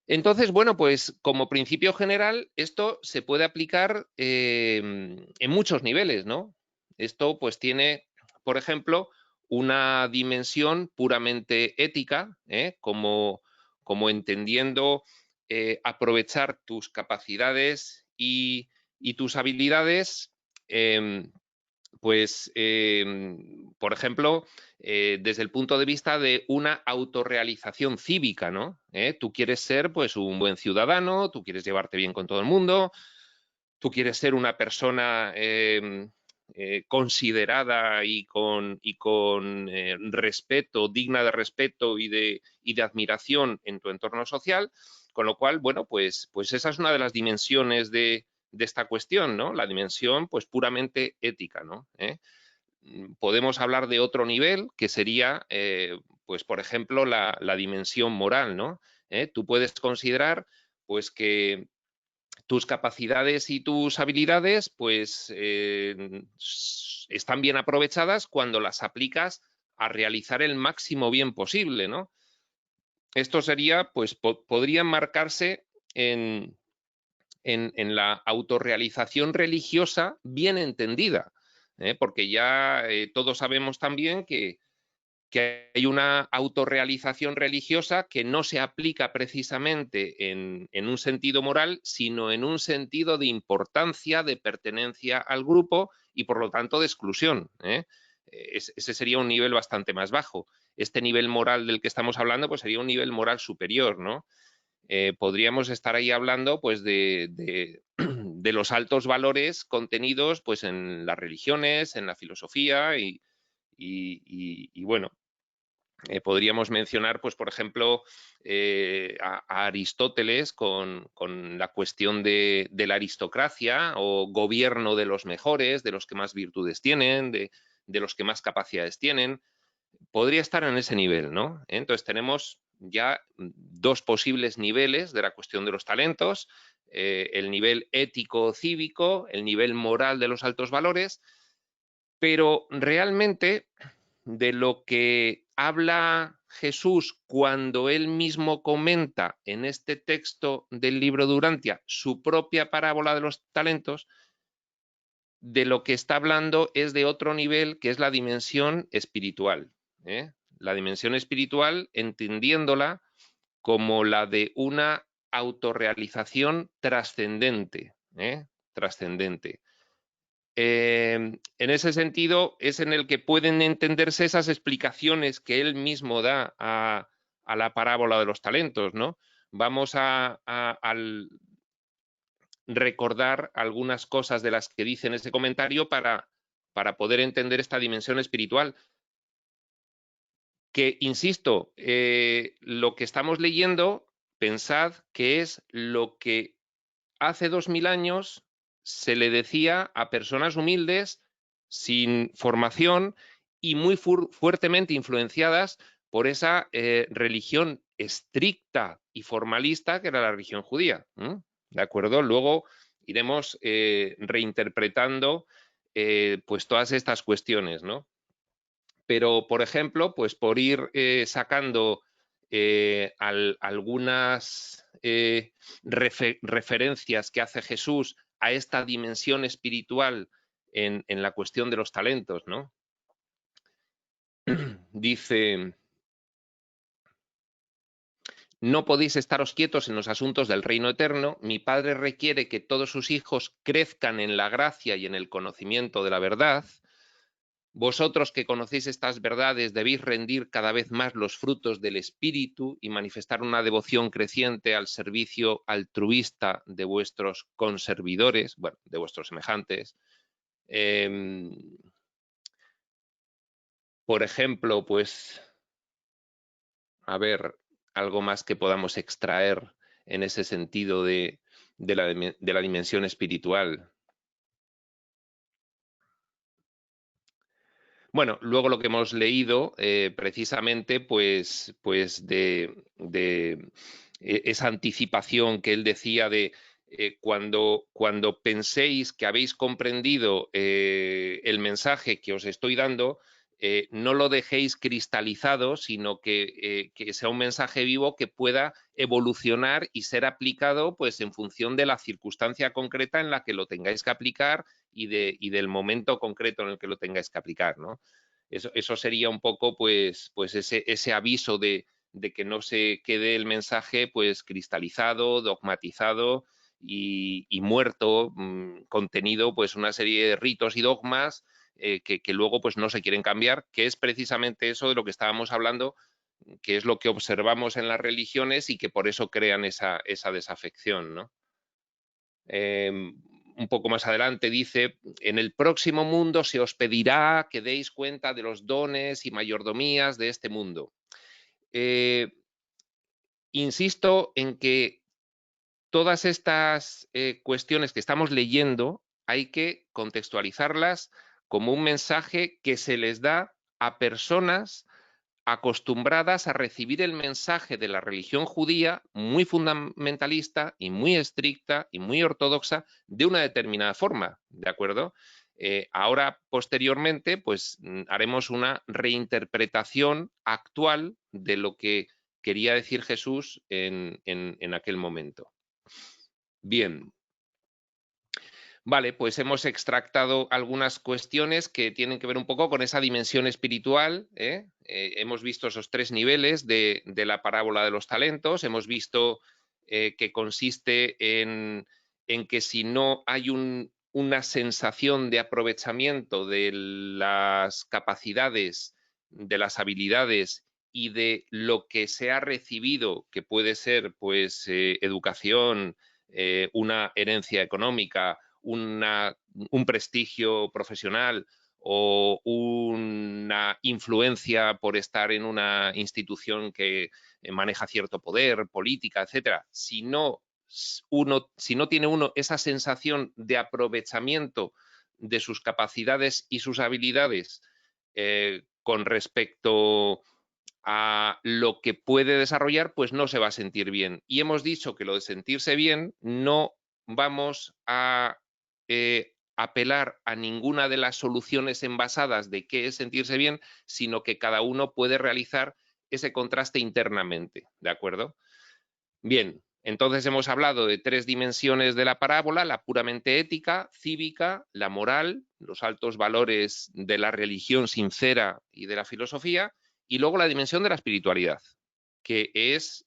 Entonces, bueno, pues como principio general, esto se puede aplicar en muchos niveles, ¿no? Esto pues tiene, por ejemplo, una dimensión puramente ética, como entendiendo aprovechar tus capacidades y tus habilidades, pues, por ejemplo, desde el punto de vista de una autorrealización cívica, ¿no? Tú quieres ser, pues, un buen ciudadano, tú quieres llevarte bien con todo el mundo, tú quieres ser una persona considerada y con respeto, digna de respeto y de admiración en tu entorno social, Con lo cual, bueno, pues esa es una de las dimensiones de esta cuestión, ¿no? La dimensión, pues, puramente ética, ¿no? Podemos hablar de otro nivel, que sería, pues, por ejemplo, la dimensión moral, ¿no? Tú puedes considerar, pues, que tus capacidades y tus habilidades, pues, están bien aprovechadas cuando las aplicas a realizar el máximo bien posible, ¿no? Esto sería, pues, podría marcarse en la autorrealización religiosa bien entendida, porque ya todos sabemos también que hay una autorrealización religiosa que no se aplica precisamente en un sentido moral, sino en un sentido de importancia, de pertenencia al grupo y, por lo tanto, de exclusión. Ese sería un nivel bastante más bajo. Este nivel moral del que estamos hablando, pues sería un nivel moral superior, ¿no? Podríamos estar ahí hablando, pues, de los altos valores contenidos, pues, en las religiones, en la filosofía y bueno, podríamos mencionar, pues, por ejemplo, a Aristóteles con la cuestión de la aristocracia o gobierno de los mejores, de los que más virtudes tienen, de los que más capacidades tienen. Podría estar en ese nivel, ¿no? Entonces tenemos ya dos posibles niveles de la cuestión de los talentos, el nivel ético-cívico, el nivel moral de los altos valores, pero realmente de lo que habla Jesús cuando él mismo comenta en este texto del libro de Urantia su propia parábola de los talentos, de lo que está hablando es de otro nivel, que es la dimensión espiritual. La dimensión espiritual, entendiéndola como la de una autorrealización trascendente. Trascendente. En ese sentido, es en el que pueden entenderse esas explicaciones que él mismo da a la parábola de los talentos, ¿no? Vamos a recordar algunas cosas de las que dice en ese comentario para poder entender esta dimensión espiritual. Que, insisto, lo que estamos leyendo, pensad que es lo que hace 2000 años se le decía a personas humildes, sin formación y muy fuertemente influenciadas por esa religión estricta y formalista que era la religión judía. ¿De acuerdo? Luego iremos reinterpretando pues todas estas cuestiones, ¿no? Pero, por ejemplo, pues por ir sacando algunas referencias que hace Jesús a esta dimensión espiritual en la cuestión de los talentos, ¿no? Dice: no podéis estaros quietos en los asuntos del reino eterno. Mi Padre requiere que todos sus hijos crezcan en la gracia y en el conocimiento de la verdad. Vosotros que conocéis estas verdades debéis rendir cada vez más los frutos del Espíritu y manifestar una devoción creciente al servicio altruista de vuestros conservidores, bueno, de vuestros semejantes. Por ejemplo, pues, a ver, algo más que podamos extraer en ese sentido de la dimensión espiritual. Bueno, luego lo que hemos leído, precisamente, pues de esa anticipación que él decía de cuando penséis que habéis comprendido el mensaje que os estoy dando, no lo dejéis cristalizado, sino que sea un mensaje vivo que pueda evolucionar y ser aplicado, pues, en función de la circunstancia concreta en la que lo tengáis que aplicar y del momento concreto en el que lo tengáis que aplicar, ¿no? Eso sería un poco, pues ese aviso de que no se quede el mensaje, pues, cristalizado, dogmatizado y muerto, contenido, pues, una serie de ritos y dogmas que luego, pues, no se quieren cambiar, que es precisamente eso de lo que estábamos hablando, que es lo que observamos en las religiones y que por eso crean esa desafección, ¿no? Un poco más adelante dice: en el próximo mundo se os pedirá que deis cuenta de los dones y mayordomías de este mundo. Insisto en que todas estas cuestiones que estamos leyendo hay que contextualizarlas como un mensaje que se les da a personas acostumbradas a recibir el mensaje de la religión judía muy fundamentalista y muy estricta y muy ortodoxa de una determinada forma, ¿de acuerdo? Ahora, posteriormente, pues haremos una reinterpretación actual de lo que quería decir Jesús en aquel momento. Bien. Vale, pues hemos extractado algunas cuestiones que tienen que ver un poco con esa dimensión espiritual. Hemos visto esos 3 niveles de la parábola de los talentos. Hemos visto que consiste en que si no hay una sensación de aprovechamiento de las capacidades, de las habilidades y de lo que se ha recibido, que puede ser pues educación, una herencia económica, un prestigio profesional o una influencia por estar en una institución que maneja cierto poder, política, etcétera, si no tiene uno esa sensación de aprovechamiento de sus capacidades y sus habilidades con respecto a lo que puede desarrollar, pues no se va a sentir bien. Y hemos dicho que lo de sentirse bien no vamos a apelar a ninguna de las soluciones envasadas de qué es sentirse bien, sino que cada uno puede realizar ese contraste internamente, ¿de acuerdo? Bien, entonces hemos hablado de 3 dimensiones de la parábola: la puramente ética, cívica, la moral, los altos valores de la religión sincera y de la filosofía, y luego la dimensión de la espiritualidad, que es,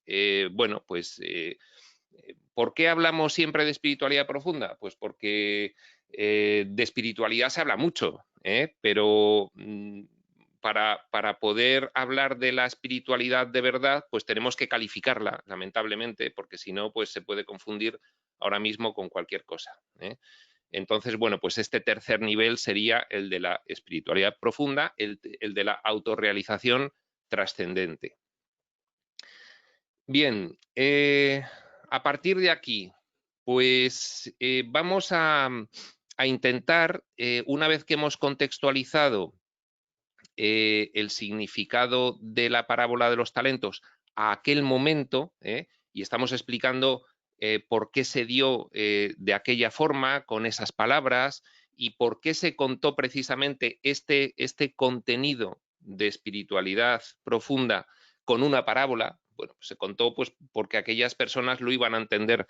bueno, pues, ¿por qué hablamos siempre de espiritualidad profunda? Pues porque de espiritualidad se habla mucho, pero para poder hablar de la espiritualidad de verdad, pues tenemos que calificarla, lamentablemente, porque si no, pues se puede confundir ahora mismo con cualquier cosa. Entonces, bueno, pues este tercer nivel sería el de la espiritualidad profunda, el de la autorrealización trascendente. Bien, a partir de aquí, pues vamos a intentar, una vez que hemos contextualizado el significado de la parábola de los talentos a aquel momento, y estamos explicando por qué se dio de aquella forma, con esas palabras, y por qué se contó precisamente este contenido de espiritualidad profunda con una parábola. Bueno, pues se contó pues porque aquellas personas lo iban a entender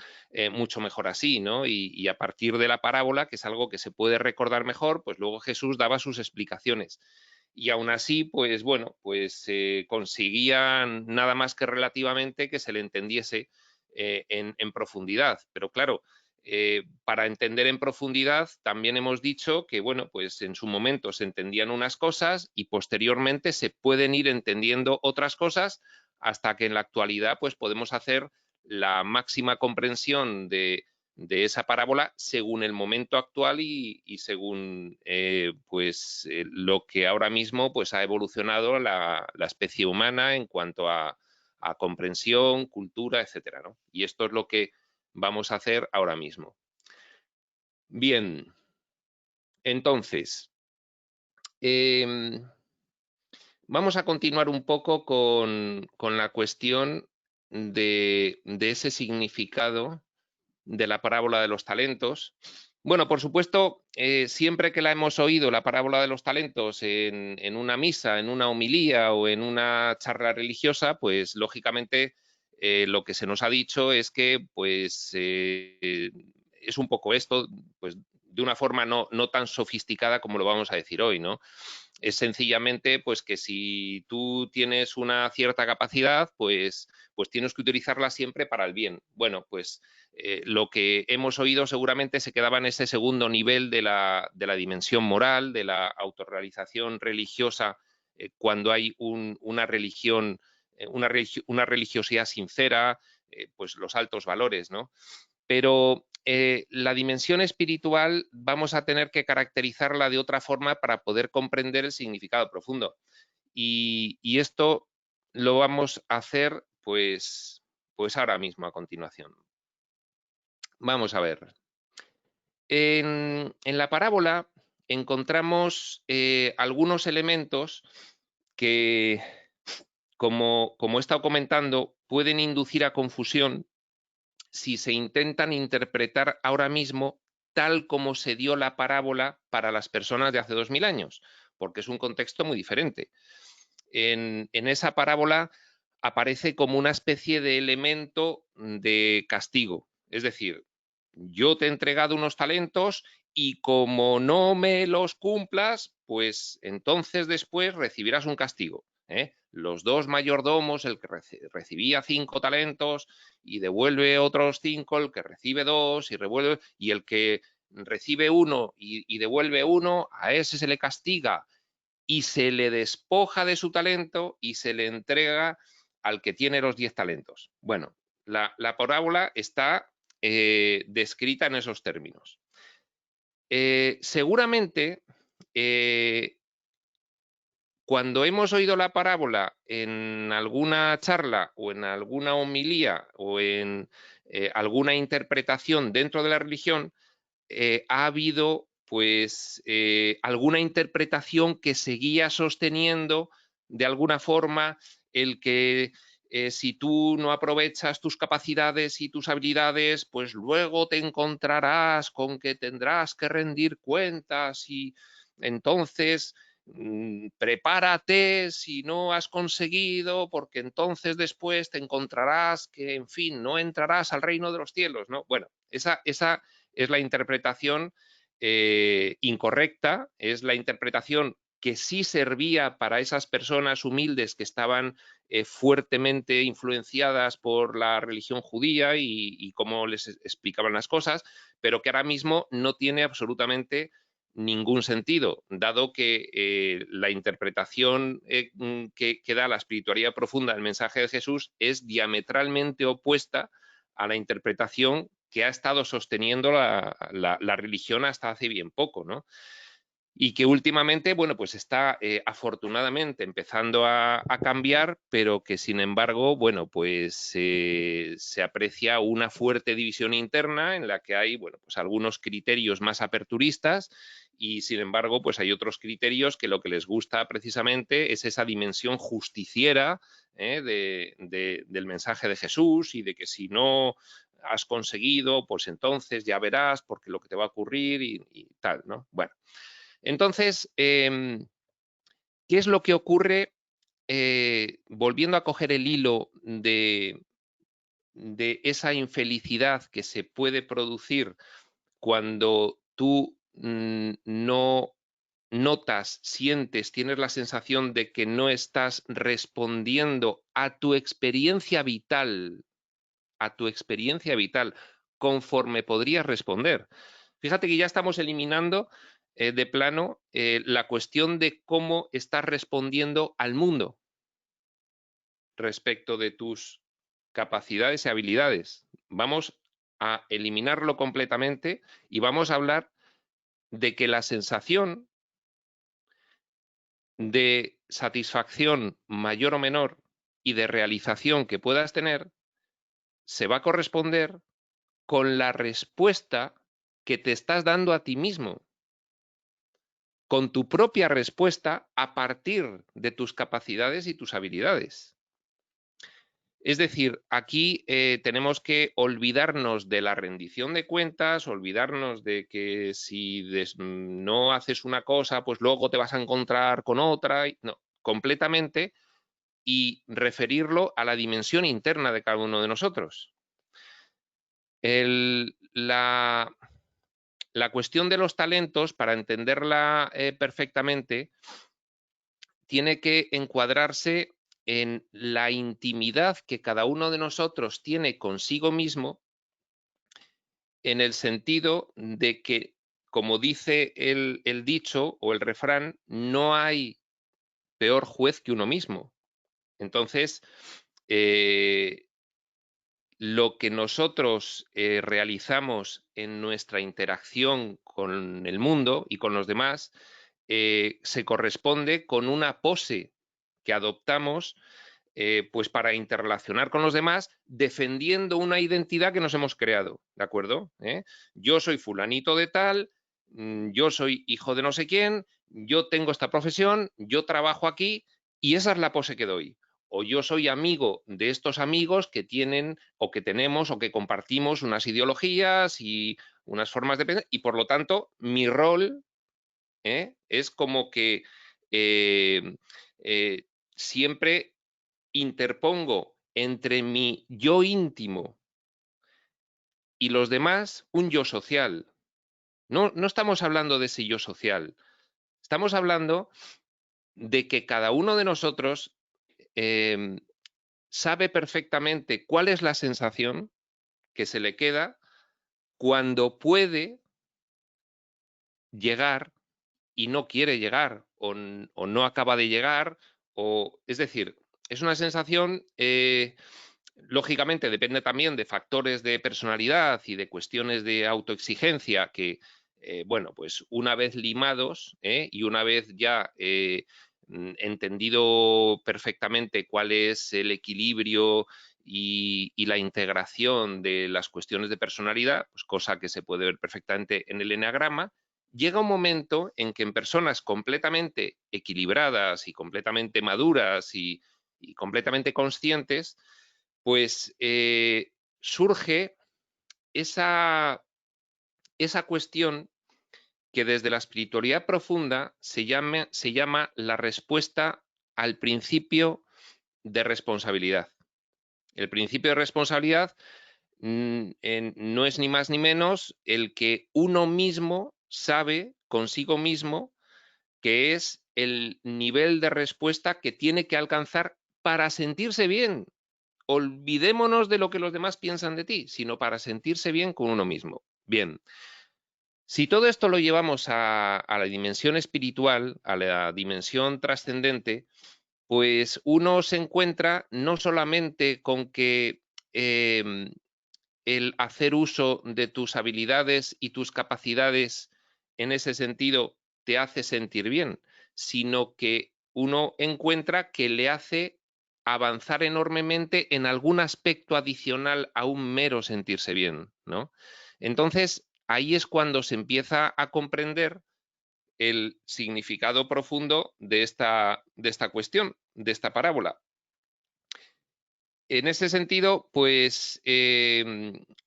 mucho mejor así, ¿no? Y a partir de la parábola, que es algo que se puede recordar mejor, pues luego Jesús daba sus explicaciones. Y aún así, pues bueno, pues conseguían nada más que relativamente que se le entendiese en profundidad. Pero claro, para entender en profundidad también hemos dicho que, bueno, pues en su momento se entendían unas cosas y posteriormente se pueden ir entendiendo otras cosas hasta que en la actualidad pues podemos hacer la máxima comprensión de esa parábola según el momento actual y según pues lo que ahora mismo pues ha evolucionado la especie humana en cuanto a comprensión, cultura, etcétera, ¿no? Y esto es lo que vamos a hacer ahora mismo. Bien, entonces, vamos a continuar un poco con la cuestión de ese significado de la parábola de los talentos. Bueno, por supuesto, siempre que la hemos oído, la parábola de los talentos, en una misa, en una homilía o en una charla religiosa, pues lógicamente lo que se nos ha dicho es que pues, es un poco esto, pues de una forma no tan sofisticada como lo vamos a decir hoy, ¿no? Es sencillamente pues que si tú tienes una cierta capacidad, pues tienes que utilizarla siempre para el bien. Bueno, pues lo que hemos oído seguramente se quedaba en ese segundo nivel de la dimensión moral, de la autorrealización religiosa, cuando hay una religión, una religiosidad sincera, pues los altos valores, ¿no? Pero la dimensión espiritual vamos a tener que caracterizarla de otra forma para poder comprender el significado profundo. Y esto lo vamos a hacer pues ahora mismo, a continuación. Vamos a ver. En la parábola encontramos algunos elementos que, como he estado comentando, pueden inducir a confusión si se intentan interpretar ahora mismo tal como se dio la parábola para las personas de hace 2000 años, porque es un contexto muy diferente. En esa parábola aparece como una especie de elemento de castigo. Es decir, yo te he entregado unos talentos y como no me los cumplas, pues entonces después recibirás un castigo. Los dos mayordomos, el que recibía 5 talentos y devuelve otros 5, el que recibe 2 y revuelve, y el que recibe 1 y devuelve 1, a ese se le castiga y se le despoja de su talento y se le entrega al que tiene los 10 talentos. Bueno, la parábola está descrita en esos términos. Seguramente, cuando hemos oído la parábola en alguna charla o en alguna homilía o en alguna interpretación dentro de la religión, ha habido pues alguna interpretación que seguía sosteniendo de alguna forma el que si tú no aprovechas tus capacidades y tus habilidades, pues luego te encontrarás con que tendrás que rendir cuentas y entonces prepárate si no has conseguido, porque entonces después te encontrarás que, en fin, no entrarás al reino de los cielos, ¿no? Bueno, esa es la interpretación incorrecta, es la interpretación que sí servía para esas personas humildes que estaban fuertemente influenciadas por la religión judía y cómo les explicaban las cosas, pero que ahora mismo no tiene absolutamente ningún sentido, dado que la interpretación que da la espiritualidad profunda del mensaje de Jesús es diametralmente opuesta a la interpretación que ha estado sosteniendo la religión hasta hace bien poco, ¿no? Y que últimamente, bueno, pues está afortunadamente empezando a cambiar, pero que sin embargo, bueno, pues se aprecia una fuerte división interna en la que hay, bueno, pues algunos criterios más aperturistas y sin embargo, pues hay otros criterios que lo que les gusta precisamente es esa dimensión justiciera del mensaje de Jesús y de que si no has conseguido, pues entonces ya verás porque lo que te va a ocurrir y tal, ¿no? Bueno. Entonces, ¿qué es lo que ocurre? Volviendo a coger el hilo de esa infelicidad que se puede producir cuando tú no notas, sientes, tienes la sensación de que no estás respondiendo a tu experiencia vital, conforme podrías responder. Fíjate que ya estamos eliminando de plano la cuestión de cómo estás respondiendo al mundo respecto de tus capacidades y habilidades. Vamos a eliminarlo completamente y vamos a hablar de que la sensación de satisfacción mayor o menor y de realización que puedas tener se va a corresponder con la respuesta que te estás dando a ti mismo, con tu propia respuesta a partir de tus capacidades y tus habilidades. Es decir, aquí tenemos que olvidarnos de la rendición de cuentas, olvidarnos de que si no haces una cosa, pues luego te vas a encontrar con otra. No, completamente, y referirlo a la dimensión interna de cada uno de nosotros. La cuestión de los talentos, para entenderla perfectamente, tiene que encuadrarse en la intimidad que cada uno de nosotros tiene consigo mismo, en el sentido de que, como dice el dicho o el refrán, no hay peor juez que uno mismo. Entonces, lo que nosotros realizamos en nuestra interacción con el mundo y con los demás se corresponde con una pose que adoptamos pues para interrelacionar con los demás, defendiendo una identidad que nos hemos creado, ¿de acuerdo? Yo soy fulanito de tal, yo soy hijo de no sé quién, yo tengo esta profesión, yo trabajo aquí y esa es la pose que doy. O yo soy amigo de estos amigos que tienen o que tenemos o que compartimos unas ideologías y unas formas de pensar y por lo tanto mi rol es como que siempre interpongo entre mi yo íntimo y los demás un yo social. No estamos hablando de ese yo social. Estamos hablando de que cada uno de nosotros sabe perfectamente cuál es la sensación que se le queda cuando puede llegar y no quiere llegar o no acaba de llegar. Es decir, es una sensación, lógicamente depende también de factores de personalidad y de cuestiones de autoexigencia que, bueno, pues una vez limados y una vez ya entendido perfectamente cuál es el equilibrio y la integración de las cuestiones de personalidad, pues cosa que se puede ver perfectamente en el eneagrama, llega un momento en que en personas completamente equilibradas y completamente maduras y completamente conscientes, pues surge esa cuestión que desde la espiritualidad profunda se llama la respuesta al principio de responsabilidad. El principio de responsabilidad no es ni más ni menos el que uno mismo sabe consigo mismo que es el nivel de respuesta que tiene que alcanzar para sentirse bien. Olvidémonos de lo que los demás piensan de ti, sino para sentirse bien con uno mismo. Bien, si todo esto lo llevamos a la dimensión espiritual, a la dimensión trascendente, pues uno se encuentra no solamente con que el hacer uso de tus habilidades y tus capacidades en ese sentido te hace sentir bien, sino que uno encuentra que le hace avanzar enormemente en algún aspecto adicional a un mero sentirse bien, ¿no? Entonces, ahí es cuando se empieza a comprender el significado profundo de esta cuestión, de esta parábola. En ese sentido, pues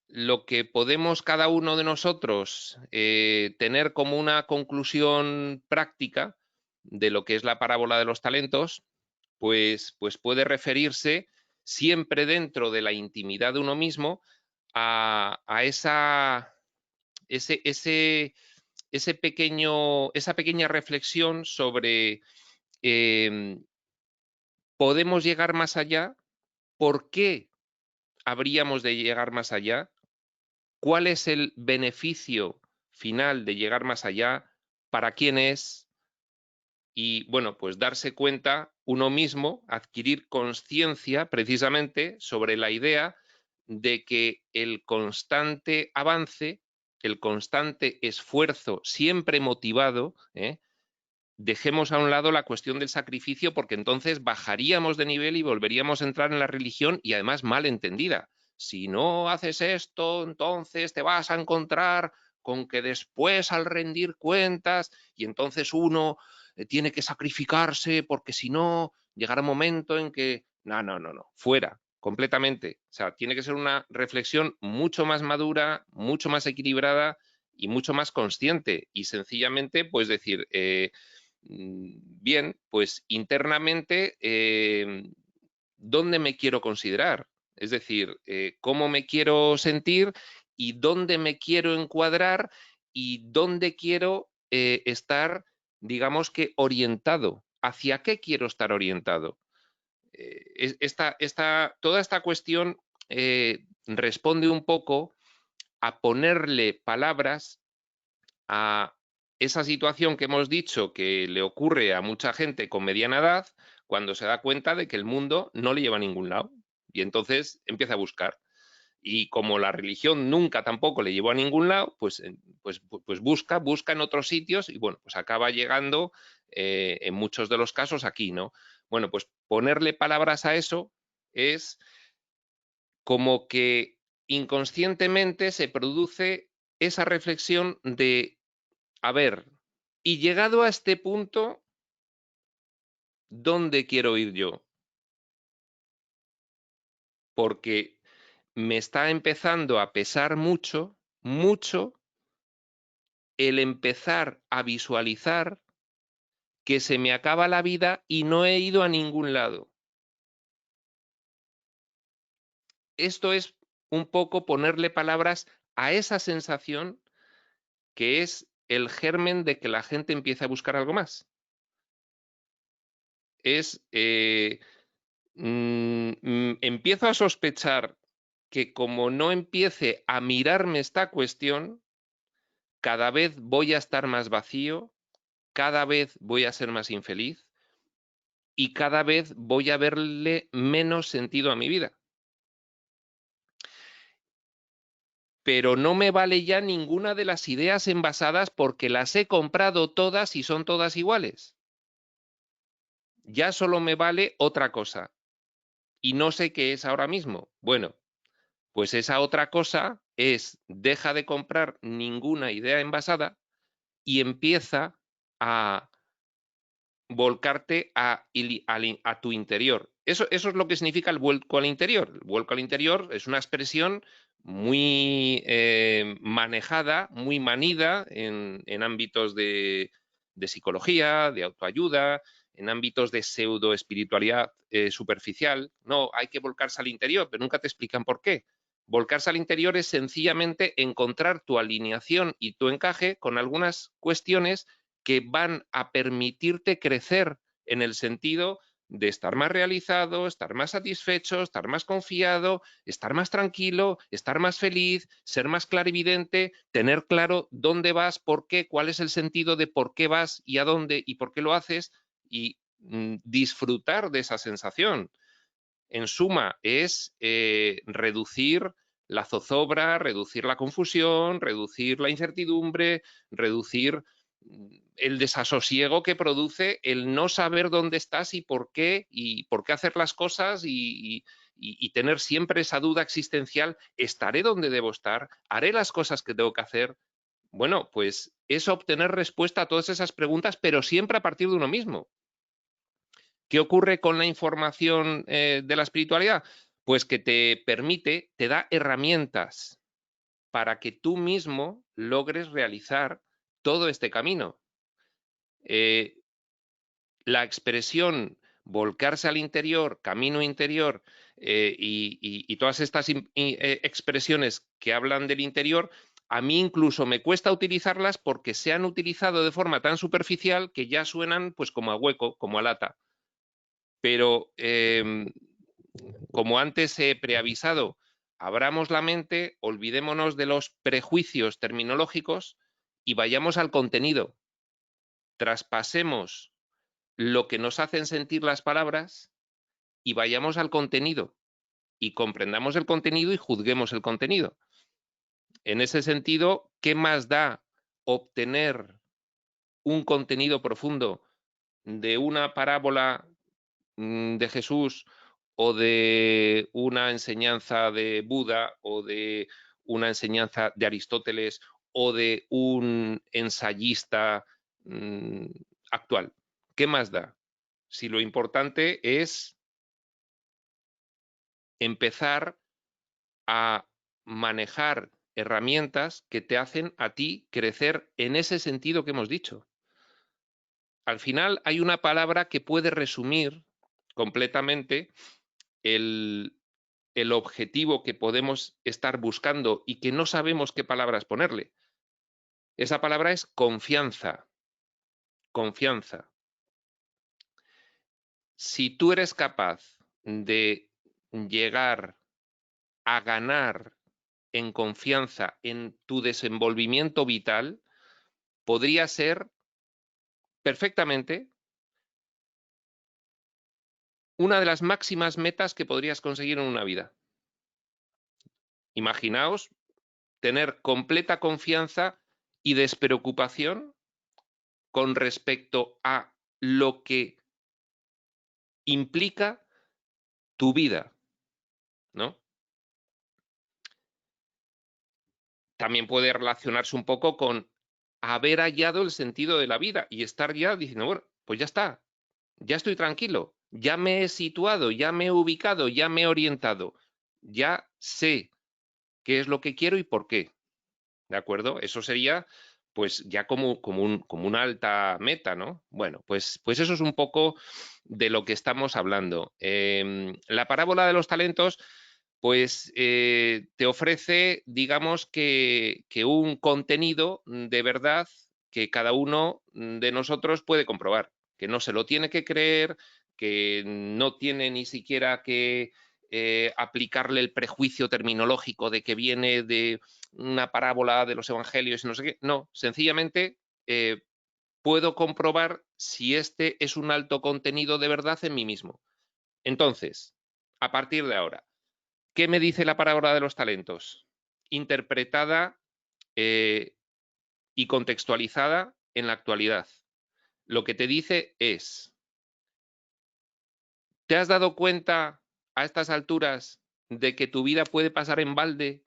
lo que podemos cada uno de nosotros tener como una conclusión práctica de lo que es la parábola de los talentos, pues puede referirse siempre dentro de la intimidad de uno mismo a esa pequeña reflexión sobre ¿podemos llegar más allá? ¿Por qué habríamos de llegar más allá? ¿Cuál es el beneficio final de llegar más allá? ¿Para quién es? Y bueno, pues darse cuenta uno mismo, adquirir conciencia precisamente sobre la idea de que el constante avance, el constante esfuerzo, siempre motivado, dejemos a un lado la cuestión del sacrificio porque entonces bajaríamos de nivel y volveríamos a entrar en la religión y además mal entendida. Si no haces esto, entonces te vas a encontrar con que después al rendir cuentas y entonces uno tiene que sacrificarse porque si no llegará un momento en que no, fuera completamente. O sea, tiene que ser una reflexión mucho más madura, mucho más equilibrada y mucho más consciente y sencillamente pues decir bien, pues internamente, ¿dónde me quiero considerar? Es decir, ¿cómo me quiero sentir y dónde me quiero encuadrar y dónde quiero estar, digamos que orientado? ¿Hacia qué quiero estar orientado? Toda esta cuestión responde un poco a ponerle palabras a esa situación que hemos dicho que le ocurre a mucha gente con mediana edad cuando se da cuenta de que el mundo no le lleva a ningún lado y entonces empieza a buscar. Y como la religión nunca tampoco le llevó a ningún lado, pues busca en otros sitios y bueno, pues acaba llegando en muchos de los casos aquí, ¿no? Bueno, pues ponerle palabras a eso es como que inconscientemente se produce esa reflexión de, a ver, y llegado a este punto, ¿dónde quiero ir yo? Porque me está empezando a pesar mucho, mucho, el empezar a visualizar que se me acaba la vida y no he ido a ningún lado. Esto es un poco ponerle palabras a esa sensación que es el germen de que la gente empiece a buscar algo más. Es, empiezo a sospechar que como no empiece a mirarme esta cuestión, cada vez voy a estar más vacío, cada vez voy a ser más infeliz y cada vez voy a verle menos sentido a mi vida. Pero no me vale ya ninguna de las ideas envasadas porque las he comprado todas y son todas iguales. Ya solo me vale otra cosa. Y no sé qué es ahora mismo. Bueno, pues esa otra cosa es deja de comprar ninguna idea envasada y empieza a volcarte a tu interior. Eso es lo que significa el vuelco al interior. El vuelco al interior es una expresión muy manejada, muy manida en ámbitos de psicología, de autoayuda, en ámbitos de pseudoespiritualidad superficial. No, hay que volcarse al interior, pero nunca te explican por qué. Volcarse al interior es sencillamente encontrar tu alineación y tu encaje con algunas cuestiones que van a permitirte crecer en el sentido de estar más realizado, estar más satisfecho, estar más confiado, estar más tranquilo, estar más feliz, ser más clarividente, tener claro dónde vas, por qué, cuál es el sentido de por qué vas y a dónde y por qué lo haces y disfrutar de esa sensación. En suma, es reducir la zozobra, reducir la confusión, reducir la incertidumbre, reducir el desasosiego que produce el no saber dónde estás y por qué hacer las cosas y tener siempre esa duda existencial, ¿estaré donde debo estar? ¿Haré las cosas que tengo que hacer? Bueno, pues es obtener respuesta a todas esas preguntas, pero siempre a partir de uno mismo. ¿Qué ocurre con la información de la espiritualidad? Pues que te permite, te da herramientas para que tú mismo logres realizar todo este camino. La expresión volcarse al interior, camino interior, y todas estas expresiones que hablan del interior, a mí incluso me cuesta utilizarlas porque se han utilizado de forma tan superficial que ya suenan pues como a hueco, como a lata. Pero como antes he preavisado, abramos la mente, olvidémonos de los prejuicios terminológicos y vayamos al contenido. Traspasemos lo que nos hacen sentir las palabras y vayamos al contenido y comprendamos el contenido y juzguemos el contenido. En ese sentido, ¿qué más da obtener un contenido profundo de una parábola de Jesús o de una enseñanza de Buda o de una enseñanza de Aristóteles o de un ensayista actual? ¿Qué más da? Si lo importante es empezar a manejar herramientas que te hacen a ti crecer en ese sentido que hemos dicho. Al final hay una palabra que puede resumir completamente el objetivo que podemos estar buscando y que no sabemos qué palabras ponerle. Esa palabra es confianza. Confianza. Si tú eres capaz de llegar a ganar en confianza en tu desenvolvimiento vital, podría ser perfectamente una de las máximas metas que podrías conseguir en una vida. Imaginaos tener completa confianza y despreocupación con respecto a lo que implica tu vida, ¿no? También puede relacionarse un poco con haber hallado el sentido de la vida y estar ya diciendo, bueno, pues ya está, ya estoy tranquilo, ya me he situado, ya me he ubicado, ya me he orientado, ya sé qué es lo que quiero y por qué, ¿de acuerdo? Eso sería pues ya como una alta meta, ¿no? Bueno, pues eso es un poco de lo que estamos hablando. La parábola de los talentos pues te ofrece, digamos que un contenido de verdad que cada uno de nosotros puede comprobar, que no se lo tiene que creer, que no tiene ni siquiera que aplicarle el prejuicio terminológico de que viene de una parábola de los evangelios y no sé qué. No, sencillamente puedo comprobar si este es un alto contenido de verdad en mí mismo. Entonces, a partir de ahora, ¿qué me dice la parábola de los talentos? Interpretada y contextualizada en la actualidad. Lo que te dice es, ¿te has dado cuenta a estas alturas de que tu vida puede pasar en balde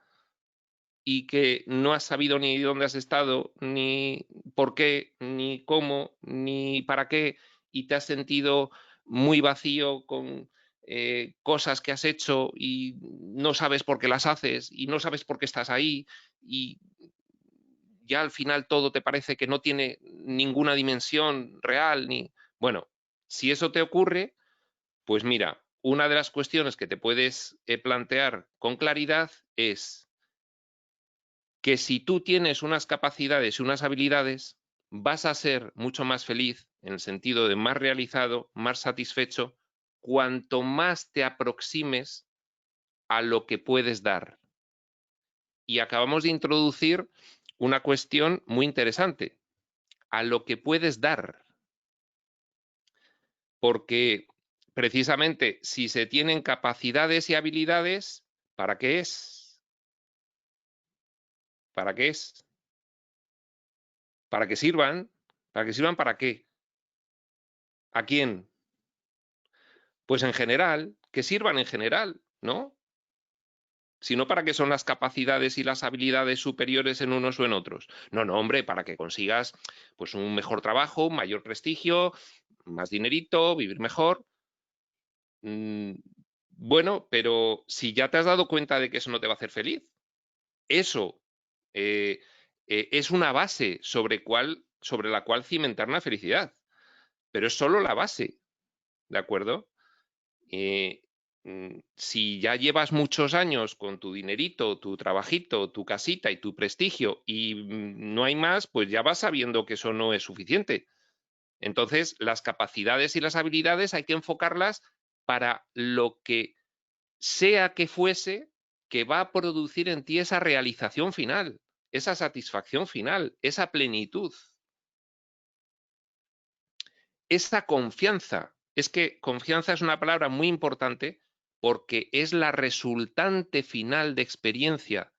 y que no has sabido ni dónde has estado, ni por qué, ni cómo, ni para qué, y te has sentido muy vacío con cosas que has hecho y no sabes por qué las haces y no sabes por qué estás ahí y ya al final todo te parece que no tiene ninguna dimensión real ni bueno, si eso te ocurre, pues mira, una de las cuestiones que te puedes plantear con claridad es que si tú tienes unas capacidades y unas habilidades, vas a ser mucho más feliz, en el sentido de más realizado, más satisfecho, cuanto más te aproximes a lo que puedes dar. Y acabamos de introducir una cuestión muy interesante, a lo que puedes dar. Porque precisamente si se tienen capacidades y habilidades, ¿para qué es? ¿Para qué es? ¿Para que sirvan? ¿Para que sirvan para qué? ¿A quién? Pues en general, que sirvan en general, ¿no? Sino para qué son las capacidades y las habilidades superiores en unos o en otros. No, no, hombre, para que consigas pues un mejor trabajo, un mayor prestigio, más dinerito, vivir mejor. Bueno, pero si ya te has dado cuenta de que eso no te va a hacer feliz, eso eh, es una base sobre la cual cimentar una felicidad, pero es solo la base, ¿de acuerdo? Si ya llevas muchos años con tu dinerito, tu trabajito, tu casita y tu prestigio y no hay más, pues ya vas sabiendo que eso no es suficiente. Entonces, las capacidades y las habilidades hay que enfocarlas para lo que sea que fuese que va a producir en ti esa realización final, esa satisfacción final, esa plenitud, esa confianza. Es que confianza es una palabra muy importante porque es la resultante final de experiencia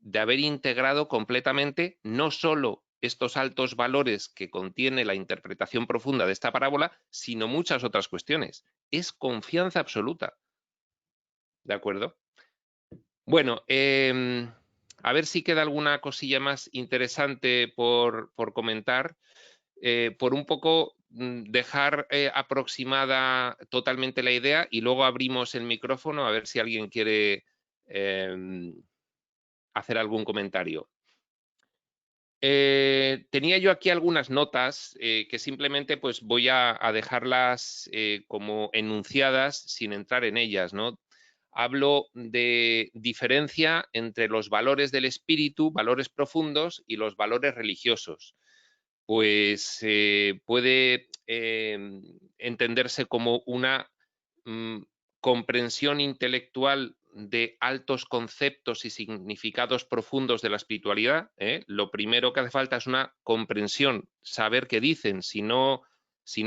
de haber integrado completamente no solo estos altos valores que contiene la interpretación profunda de esta parábola, sino muchas otras cuestiones. Es confianza absoluta. ¿De acuerdo? Bueno, a ver si queda alguna cosilla más interesante por comentar. Por un poco dejar aproximada totalmente la idea y luego abrimos el micrófono a ver si alguien quiere hacer algún comentario. Tenía yo aquí algunas notas que simplemente pues voy a dejarlas como enunciadas sin entrar en ellas, ¿no? Hablo de diferencia entre los valores del espíritu, valores profundos, y los valores religiosos. Pues puede entenderse como una comprensión intelectual de altos conceptos y significados profundos de la espiritualidad. Lo primero que hace falta es una comprensión, saber qué dicen. Si no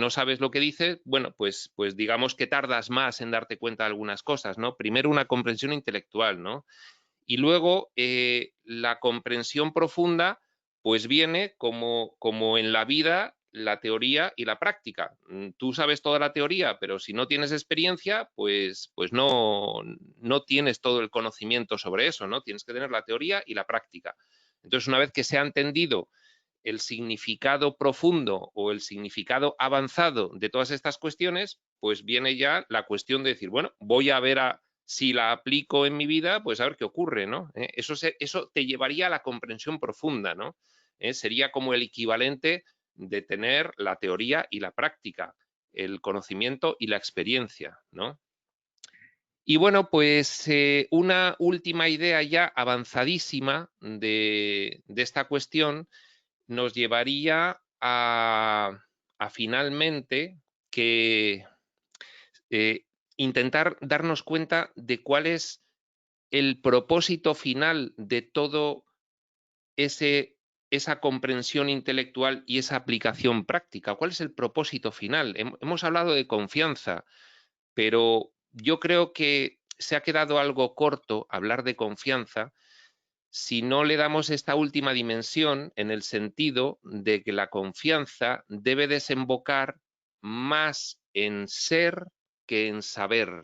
sabes lo que dice, bueno, pues digamos que tardas más en darte cuenta de algunas cosas, ¿no? Primero una comprensión intelectual, ¿no? Y luego la comprensión profunda, pues viene como en la vida la teoría y la práctica. Tú sabes toda la teoría, pero si no tienes experiencia, pues no tienes todo el conocimiento sobre eso, ¿no? Tienes que tener la teoría y la práctica. Entonces, una vez que se ha entendido el significado profundo o el significado avanzado de todas estas cuestiones, pues viene ya la cuestión de decir, bueno, voy a ver si la aplico en mi vida, pues a ver qué ocurre, ¿no? Eso te llevaría a la comprensión profunda, ¿no? Sería como el equivalente de tener la teoría y la práctica, el conocimiento y la experiencia, ¿no? Y bueno, pues una última idea ya avanzadísima de esta cuestión nos llevaría a finalmente que intentar darnos cuenta de cuál es el propósito final de todo esa comprensión intelectual y esa aplicación práctica. ¿Cuál es el propósito final? Hemos hablado de confianza, pero yo creo que se ha quedado algo corto hablar de confianza si no le damos esta última dimensión en el sentido de que la confianza debe desembocar más en ser que en saber,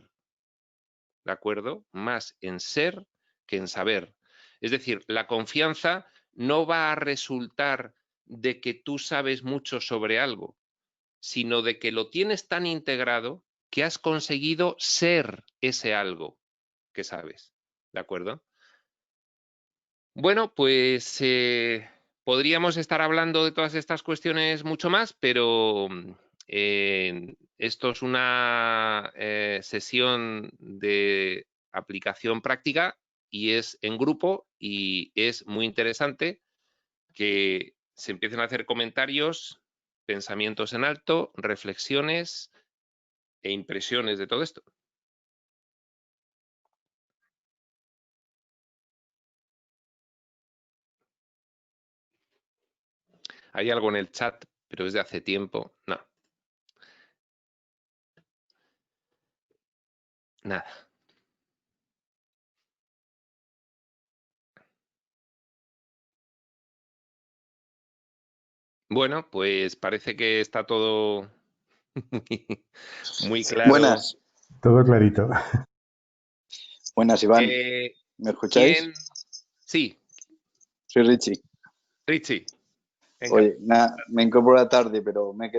¿de acuerdo? Más en ser que en saber. Es decir, la confianza no va a resultar de que tú sabes mucho sobre algo, sino de que lo tienes tan integrado que has conseguido ser ese algo que sabes, ¿de acuerdo? Bueno, pues podríamos estar hablando de todas estas cuestiones mucho más, pero esto es una sesión de aplicación práctica y es en grupo y es muy interesante que se empiecen a hacer comentarios, pensamientos en alto, reflexiones e impresiones de todo esto. Hay algo en el chat, pero es de hace tiempo. No. Nada. Bueno, pues parece que está todo muy claro. Buenas. Todo clarito. Buenas, Iván. ¿Me escucháis? ¿Quién? Sí, Soy Richie. Richie. Venga. Oye, nada, me incorporo tarde, pero me he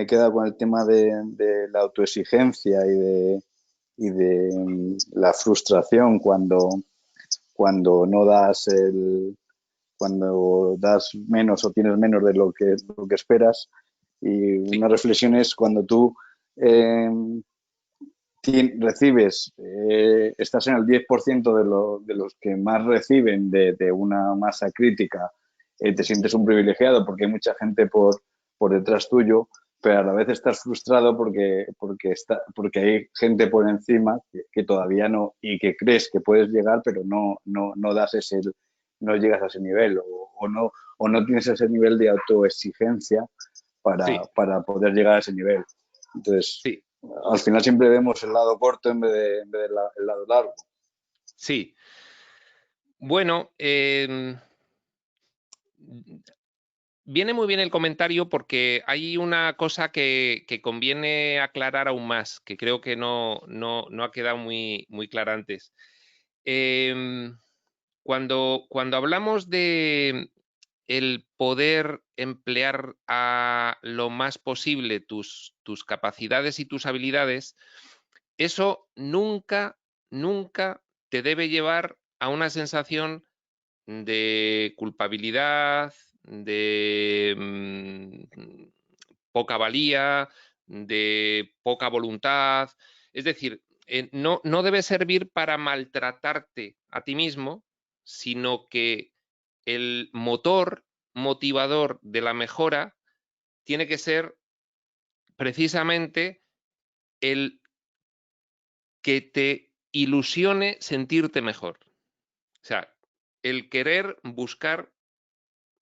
quedado con el tema de la autoexigencia y de la frustración cuando no das cuando das menos o tienes menos de lo que esperas. Y Sí. una reflexión es cuando tú recibes, estás en el 10% de los que más reciben de una masa crítica, te sientes un privilegiado porque hay mucha gente por detrás tuyo, pero a la vez estás frustrado porque hay gente por encima que todavía no, y que crees que puedes llegar, pero no no llegas a ese nivel o no tienes ese nivel de autoexigencia Sí. para poder llegar a ese nivel. Entonces, Sí. al final siempre vemos el lado corto en vez de el lado largo. Sí. Bueno, viene muy bien el comentario porque hay una cosa que conviene aclarar aún más, que creo que no ha quedado muy clara antes. Cuando hablamos de el poder emplear a lo más posible tus capacidades y tus habilidades, eso nunca te debe llevar a una sensación de culpabilidad, de poca valía, de poca voluntad. Es decir, no debe servir para maltratarte a ti mismo, sino que el motor motivador de la mejora tiene que ser precisamente el que te ilusione sentirte mejor. O sea, el querer buscar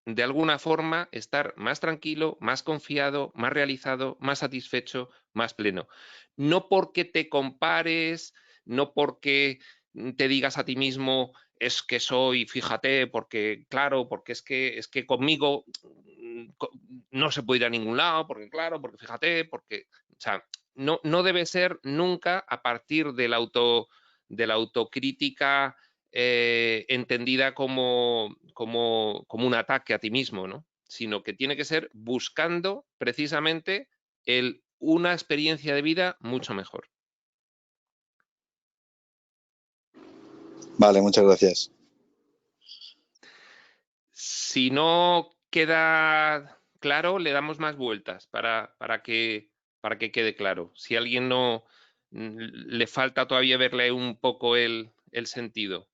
de alguna forma estar más tranquilo, más confiado, más realizado, más satisfecho, más pleno. No porque te compares, no porque te digas a ti mismo es que soy, fíjate, porque claro, porque es que conmigo no se puede ir a ningún lado, porque claro, porque fíjate, porque, o sea, no debe ser nunca a partir de la autocrítica entendida como un ataque a ti mismo, ¿no? Sino que tiene que ser buscando precisamente una experiencia de vida mucho mejor. Vale, muchas gracias. Si no queda claro, le damos más vueltas para que quede claro. Si a alguien no le falta todavía verle un poco el sentido.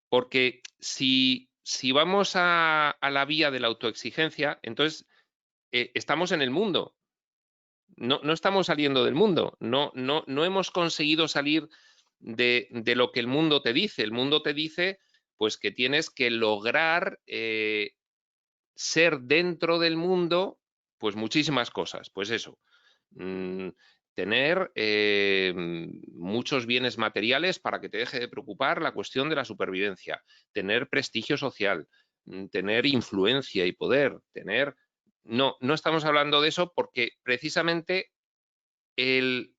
Porque si vamos a la vía de la autoexigencia, entonces estamos en el mundo. No estamos saliendo del mundo. No hemos conseguido salir de lo que el mundo te dice. El mundo te dice pues que tienes que lograr ser dentro del mundo pues muchísimas cosas. Pues eso, tener muchos bienes materiales para que te deje de preocupar la cuestión de la supervivencia, tener prestigio social, tener influencia y poder, tener... No estamos hablando de eso porque precisamente el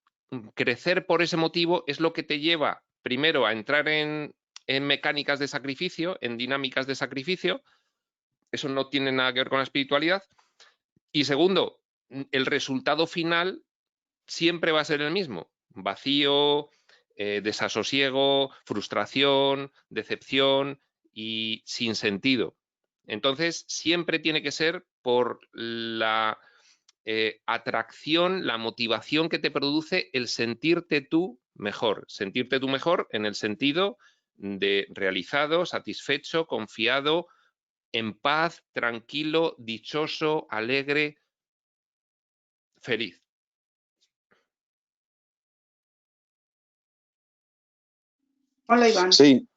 crecer por ese motivo es lo que te lleva primero a entrar en mecánicas de sacrificio, en dinámicas de sacrificio. Eso no tiene nada que ver con la espiritualidad. Y segundo, el resultado final siempre va a ser el mismo. Vacío, desasosiego, frustración, decepción y sin sentido. Entonces, siempre tiene que ser por la atracción, la motivación que te produce el sentirte tú mejor. Sentirte tú mejor en el sentido de realizado, satisfecho, confiado, en paz, tranquilo, dichoso, alegre, feliz. Hola, Iván. Sí.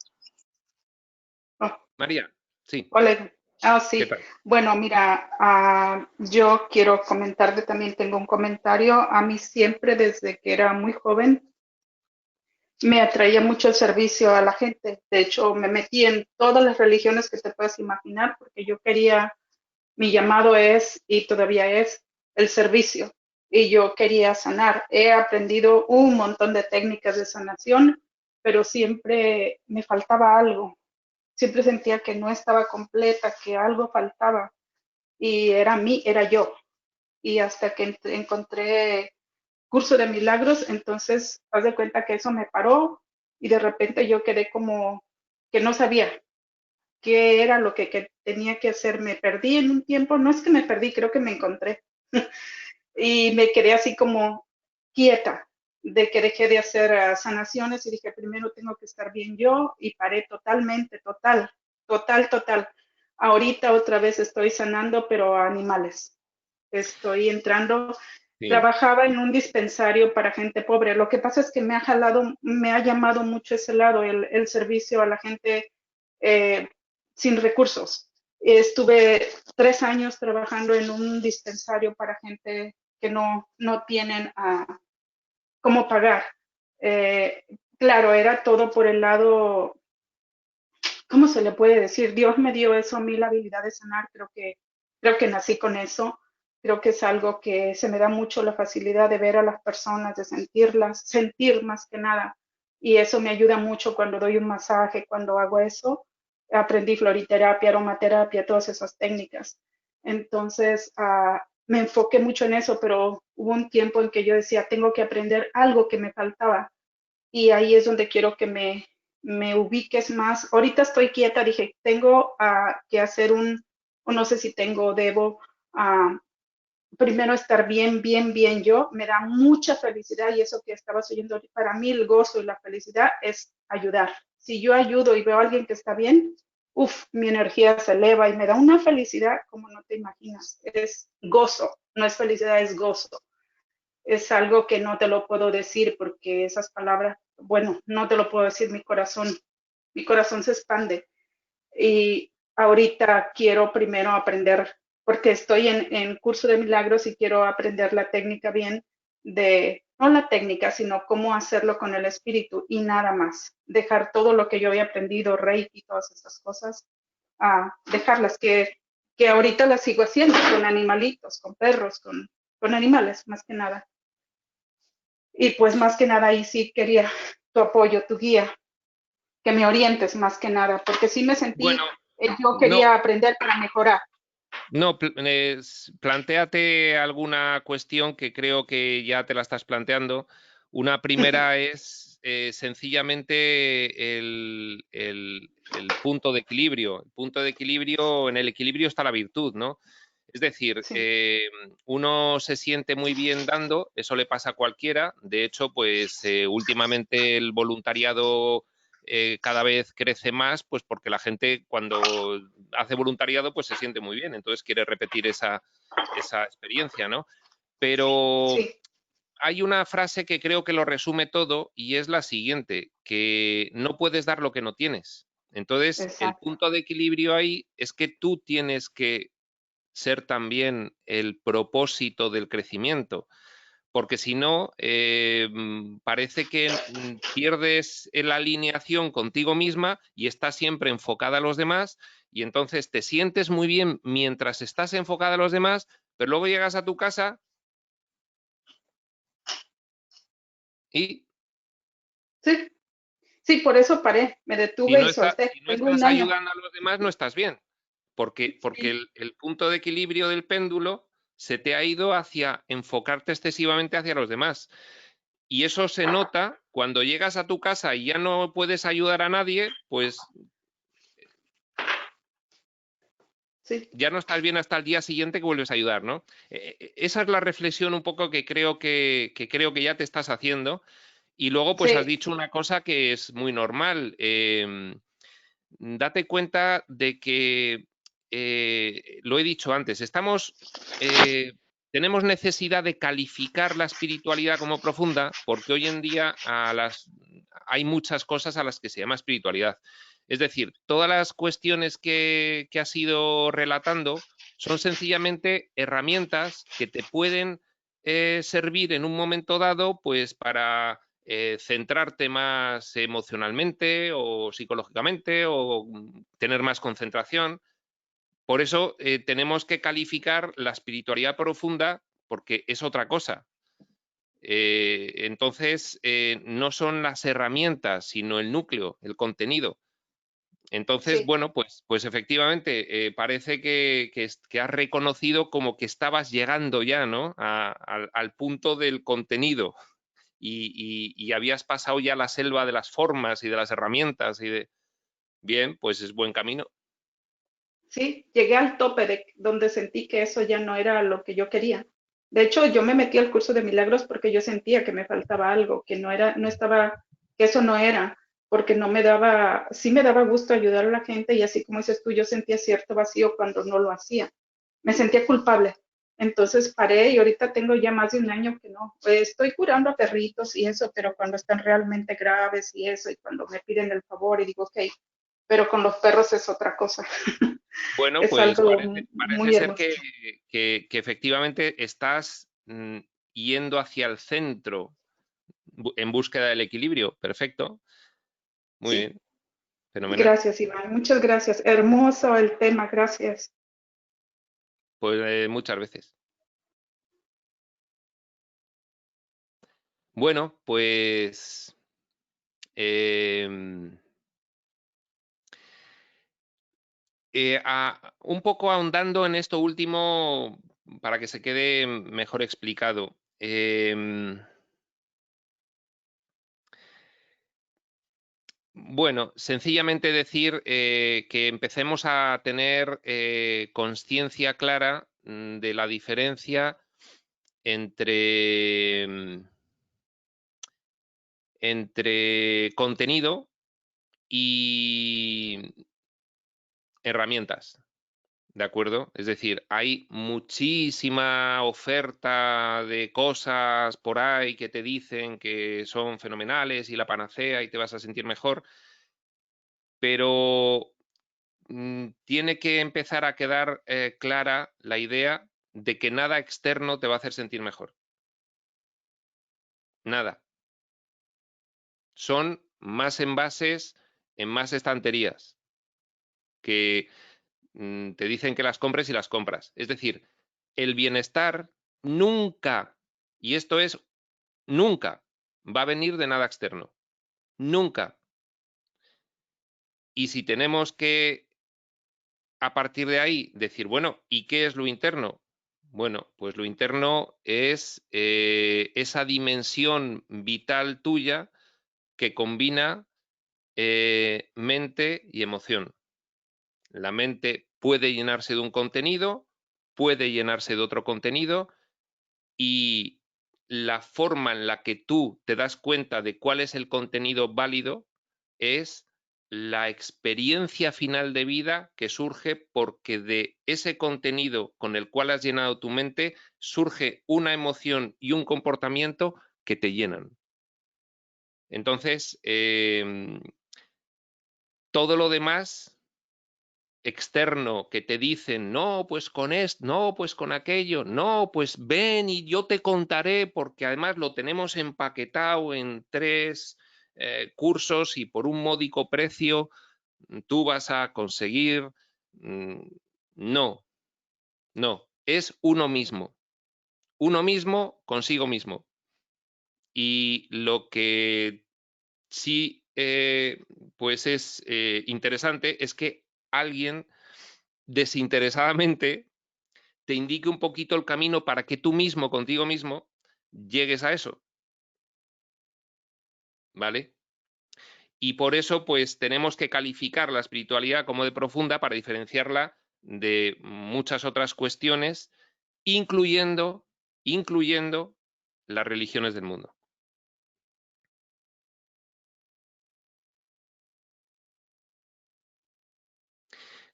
Oh. María, sí. Hola, Iván. Sí. ¿Qué tal? Bueno, mira, yo quiero comentarte, también tengo un comentario. A mí siempre, desde que era muy joven, me atraía mucho el servicio a la gente. De hecho, me metí en todas las religiones que te puedas imaginar, porque yo quería, mi llamado es, y todavía es, el servicio. Y yo quería sanar. He aprendido un montón de técnicas de sanación, pero siempre me faltaba algo. Siempre sentía que no estaba completa, que algo faltaba. Y era yo. Y hasta que encontré curso de milagros, entonces haz de cuenta que eso me paró y de repente yo quedé como que no sabía qué era lo que tenía que hacer. Me perdí en un tiempo, no es que me perdí, creo que me encontré. Y me quedé así como quieta, de que dejé de hacer sanaciones y dije, primero tengo que estar bien yo, y paré totalmente, total. Ahorita otra vez estoy sanando, pero a animales. Estoy entrando. Sí. Trabajaba en un dispensario para gente pobre. Lo que pasa es que me ha llamado mucho ese lado, el servicio a la gente sin recursos. Estuve 3 años trabajando en un dispensario para gente que no tienen cómo pagar. Claro, era todo por el lado, ¿cómo se le puede decir? Dios me dio eso a mí, la habilidad de sanar. Creo que nací con eso. Creo que es algo que se me da mucho, la facilidad de ver a las personas, de sentirlas, sentir más que nada. Y eso me ayuda mucho cuando doy un masaje, cuando hago eso. Aprendí floriterapia, aromaterapia, todas esas técnicas. Entonces, me enfoqué mucho en eso, pero hubo un tiempo en que yo decía, tengo que aprender algo que me faltaba. Y ahí es donde quiero que me ubiques más. Ahorita estoy quieta, dije, tengo que hacer o no sé si debo primero estar bien yo. Me da mucha felicidad, y eso que estabas oyendo, para mí el gozo y la felicidad es ayudar. Si yo ayudo y veo a alguien que está bien, mi energía se eleva y me da una felicidad como no te imaginas. Es gozo, no es felicidad, es gozo. Es algo que no te lo puedo decir porque esas palabras, bueno, no te lo puedo decir, mi corazón se expande. Y ahorita quiero primero aprender, porque estoy en curso de milagros y quiero aprender la técnica bien no la técnica, sino cómo hacerlo con el espíritu y nada más. Dejar todo lo que yo había aprendido, Reiki, todas esas cosas, dejarlas, que que ahorita la sigo haciendo con animalitos, con perros, con animales, más que nada. Y pues más que nada ahí sí quería tu apoyo, tu guía, que me orientes más que nada, porque sí me sentí, Bueno, yo no, quería aprender para mejorar. no, plantéate alguna cuestión que creo que ya te la estás planteando. Una primera es sencillamente el punto de equilibrio. El punto de equilibrio, en el equilibrio está la virtud, ¿no? Es decir, Sí, uno se siente muy bien dando, eso le pasa a cualquiera. De hecho, pues últimamente el voluntariado cada vez crece más, pues porque la gente cuando hace voluntariado pues se siente muy bien, entonces quiere repetir esa experiencia, ¿no? Pero sí, hay una frase que creo que lo resume todo y es la siguiente, que no puedes dar lo que no tienes. Entonces, el exacto. punto de equilibrio ahí es que tú tienes que ser también el propósito del crecimiento, porque si no, parece que pierdes la alineación contigo misma y estás siempre enfocada a los demás y entonces te sientes muy bien mientras estás enfocada a los demás, pero luego llegas a tu casa y Sí, sí, por eso paré, me si detuve no, y solté. si no Tengo estás un año. ayudando a los demás, no estás bien, porque Sí, el punto de equilibrio del péndulo se te ha ido hacia enfocarte excesivamente hacia los demás. Y eso se nota cuando llegas a tu casa y ya no puedes ayudar a nadie, pues sí, ya no estás bien hasta el día siguiente que vuelves a ayudar, ¿no? Esa es la reflexión un poco que creo que ya te estás haciendo. Y luego, pues has sí, dicho una cosa que es muy normal. Date cuenta de que, lo he dicho antes, tenemos necesidad de calificar la espiritualidad como profunda porque hoy en día hay muchas cosas a las que se llama espiritualidad. Es decir, todas las cuestiones que has ido relatando son sencillamente herramientas que te pueden servir en un momento dado, pues para centrarte más emocionalmente o psicológicamente o tener más concentración. Por eso tenemos que calificar la espiritualidad profunda porque es otra cosa. Entonces, no son las herramientas, sino el núcleo, el contenido. Entonces, sí, bueno, pues efectivamente, parece que has reconocido como que estabas llegando ya, ¿no? Al punto del contenido y habías pasado ya la selva de las formas y de las herramientas y de... Bien, pues es buen camino. sí. Llegué al tope de donde sentí que eso ya no era lo que yo quería. De hecho, yo me metí al curso de milagros porque yo sentía que me faltaba algo, que no era, no estaba, que eso no era, porque no me daba, sí me daba gusto ayudar a la gente y así como dices tú, yo sentía cierto vacío cuando no lo hacía. Me sentía culpable. Entonces paré y ahorita tengo ya más de un año que no. Estoy curando a perritos y eso, pero cuando están realmente graves y eso, y cuando me piden el favor y digo, ok, pero con los perros es otra cosa. Bueno, Es pues algo parece muy ser hermoso. que efectivamente estás yendo hacia el centro en búsqueda del equilibrio. Perfecto. Muy Sí, bien. Fenomenal. gracias, Iván. Muchas gracias. Hermoso el tema, gracias. Pues muchas veces. Bueno, pues em, un poco ahondando en esto último para que se quede mejor explicado. Bueno, sencillamente decir que empecemos a tener conciencia clara de la diferencia entre contenido y herramientas. ¿De acuerdo? Es decir, hay muchísima oferta de cosas por ahí que te dicen que son fenomenales y la panacea y te vas a sentir mejor, pero tiene que empezar a quedar clara la idea de que nada externo te va a hacer sentir mejor. Nada. Son más envases en más estanterías que te dicen que las compres y las compras. Es decir, el bienestar nunca, y esto es nunca, va a venir de nada externo. Nunca. Y si tenemos que, a partir de ahí, decir, bueno, ¿y qué es lo interno? Bueno, pues lo interno es esa dimensión vital tuya que combina mente y emoción. La mente puede llenarse de un contenido, puede llenarse de otro contenido, y la forma en la que tú te das cuenta de cuál es el contenido válido es la experiencia final de vida que surge porque de ese contenido con el cual has llenado tu mente surge una emoción y un comportamiento que te llenan. Entonces, todo lo demás externo que te dicen, no, pues con esto, no, pues con aquello, no, pues ven y yo te contaré, porque además lo tenemos empaquetado en 3 cursos y por un módico precio tú vas a conseguir. No, no, es uno mismo consigo mismo. Y lo que sí pues es interesante es que alguien desinteresadamente te indique un poquito el camino para que tú mismo, contigo mismo, llegues a eso. ¿Vale? Y por eso, pues, tenemos que calificar la espiritualidad como de profunda para diferenciarla de muchas otras cuestiones, incluyendo las religiones del mundo.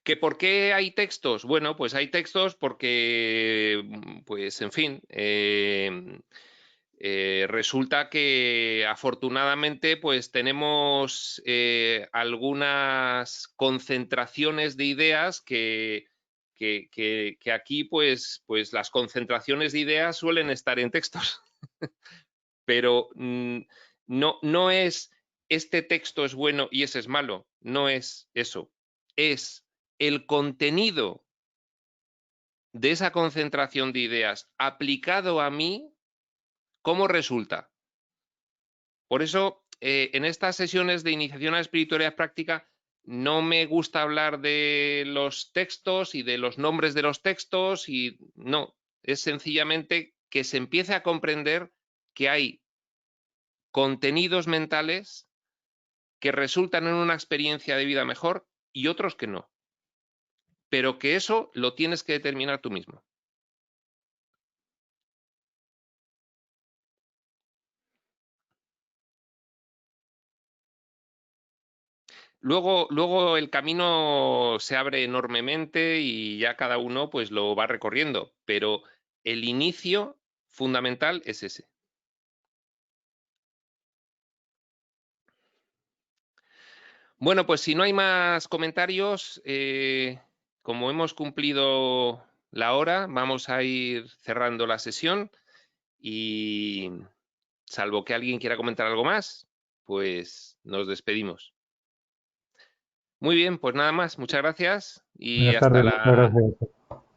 ¿Que por qué hay textos? Bueno, pues hay textos porque, pues, en fin, resulta que afortunadamente pues tenemos algunas concentraciones de ideas que aquí pues las concentraciones de ideas suelen estar en textos. Pero no es este texto es bueno y ese es malo, no es eso. Es el contenido de esa concentración de ideas aplicado a mí, ¿cómo resulta? Por eso, en estas sesiones de iniciación a la espiritualidad práctica, no me gusta hablar de los textos y de los nombres de los textos, y no, es sencillamente que se empiece a comprender que hay contenidos mentales que resultan en una experiencia de vida mejor y otros que no. Pero que eso lo tienes que determinar tú mismo. Luego el camino se abre enormemente y ya cada uno pues lo va recorriendo, pero el inicio fundamental es ese. Bueno, pues si no hay más comentarios, como hemos cumplido la hora, vamos a ir cerrando la sesión y, salvo que alguien quiera comentar algo más, pues nos despedimos. Muy bien, pues nada más. Muchas gracias y Buenas tardes, muchas gracias.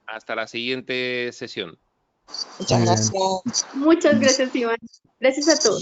hasta la siguiente sesión. Muchas Muy bien. gracias. Muchas gracias, Iván. Gracias a todos.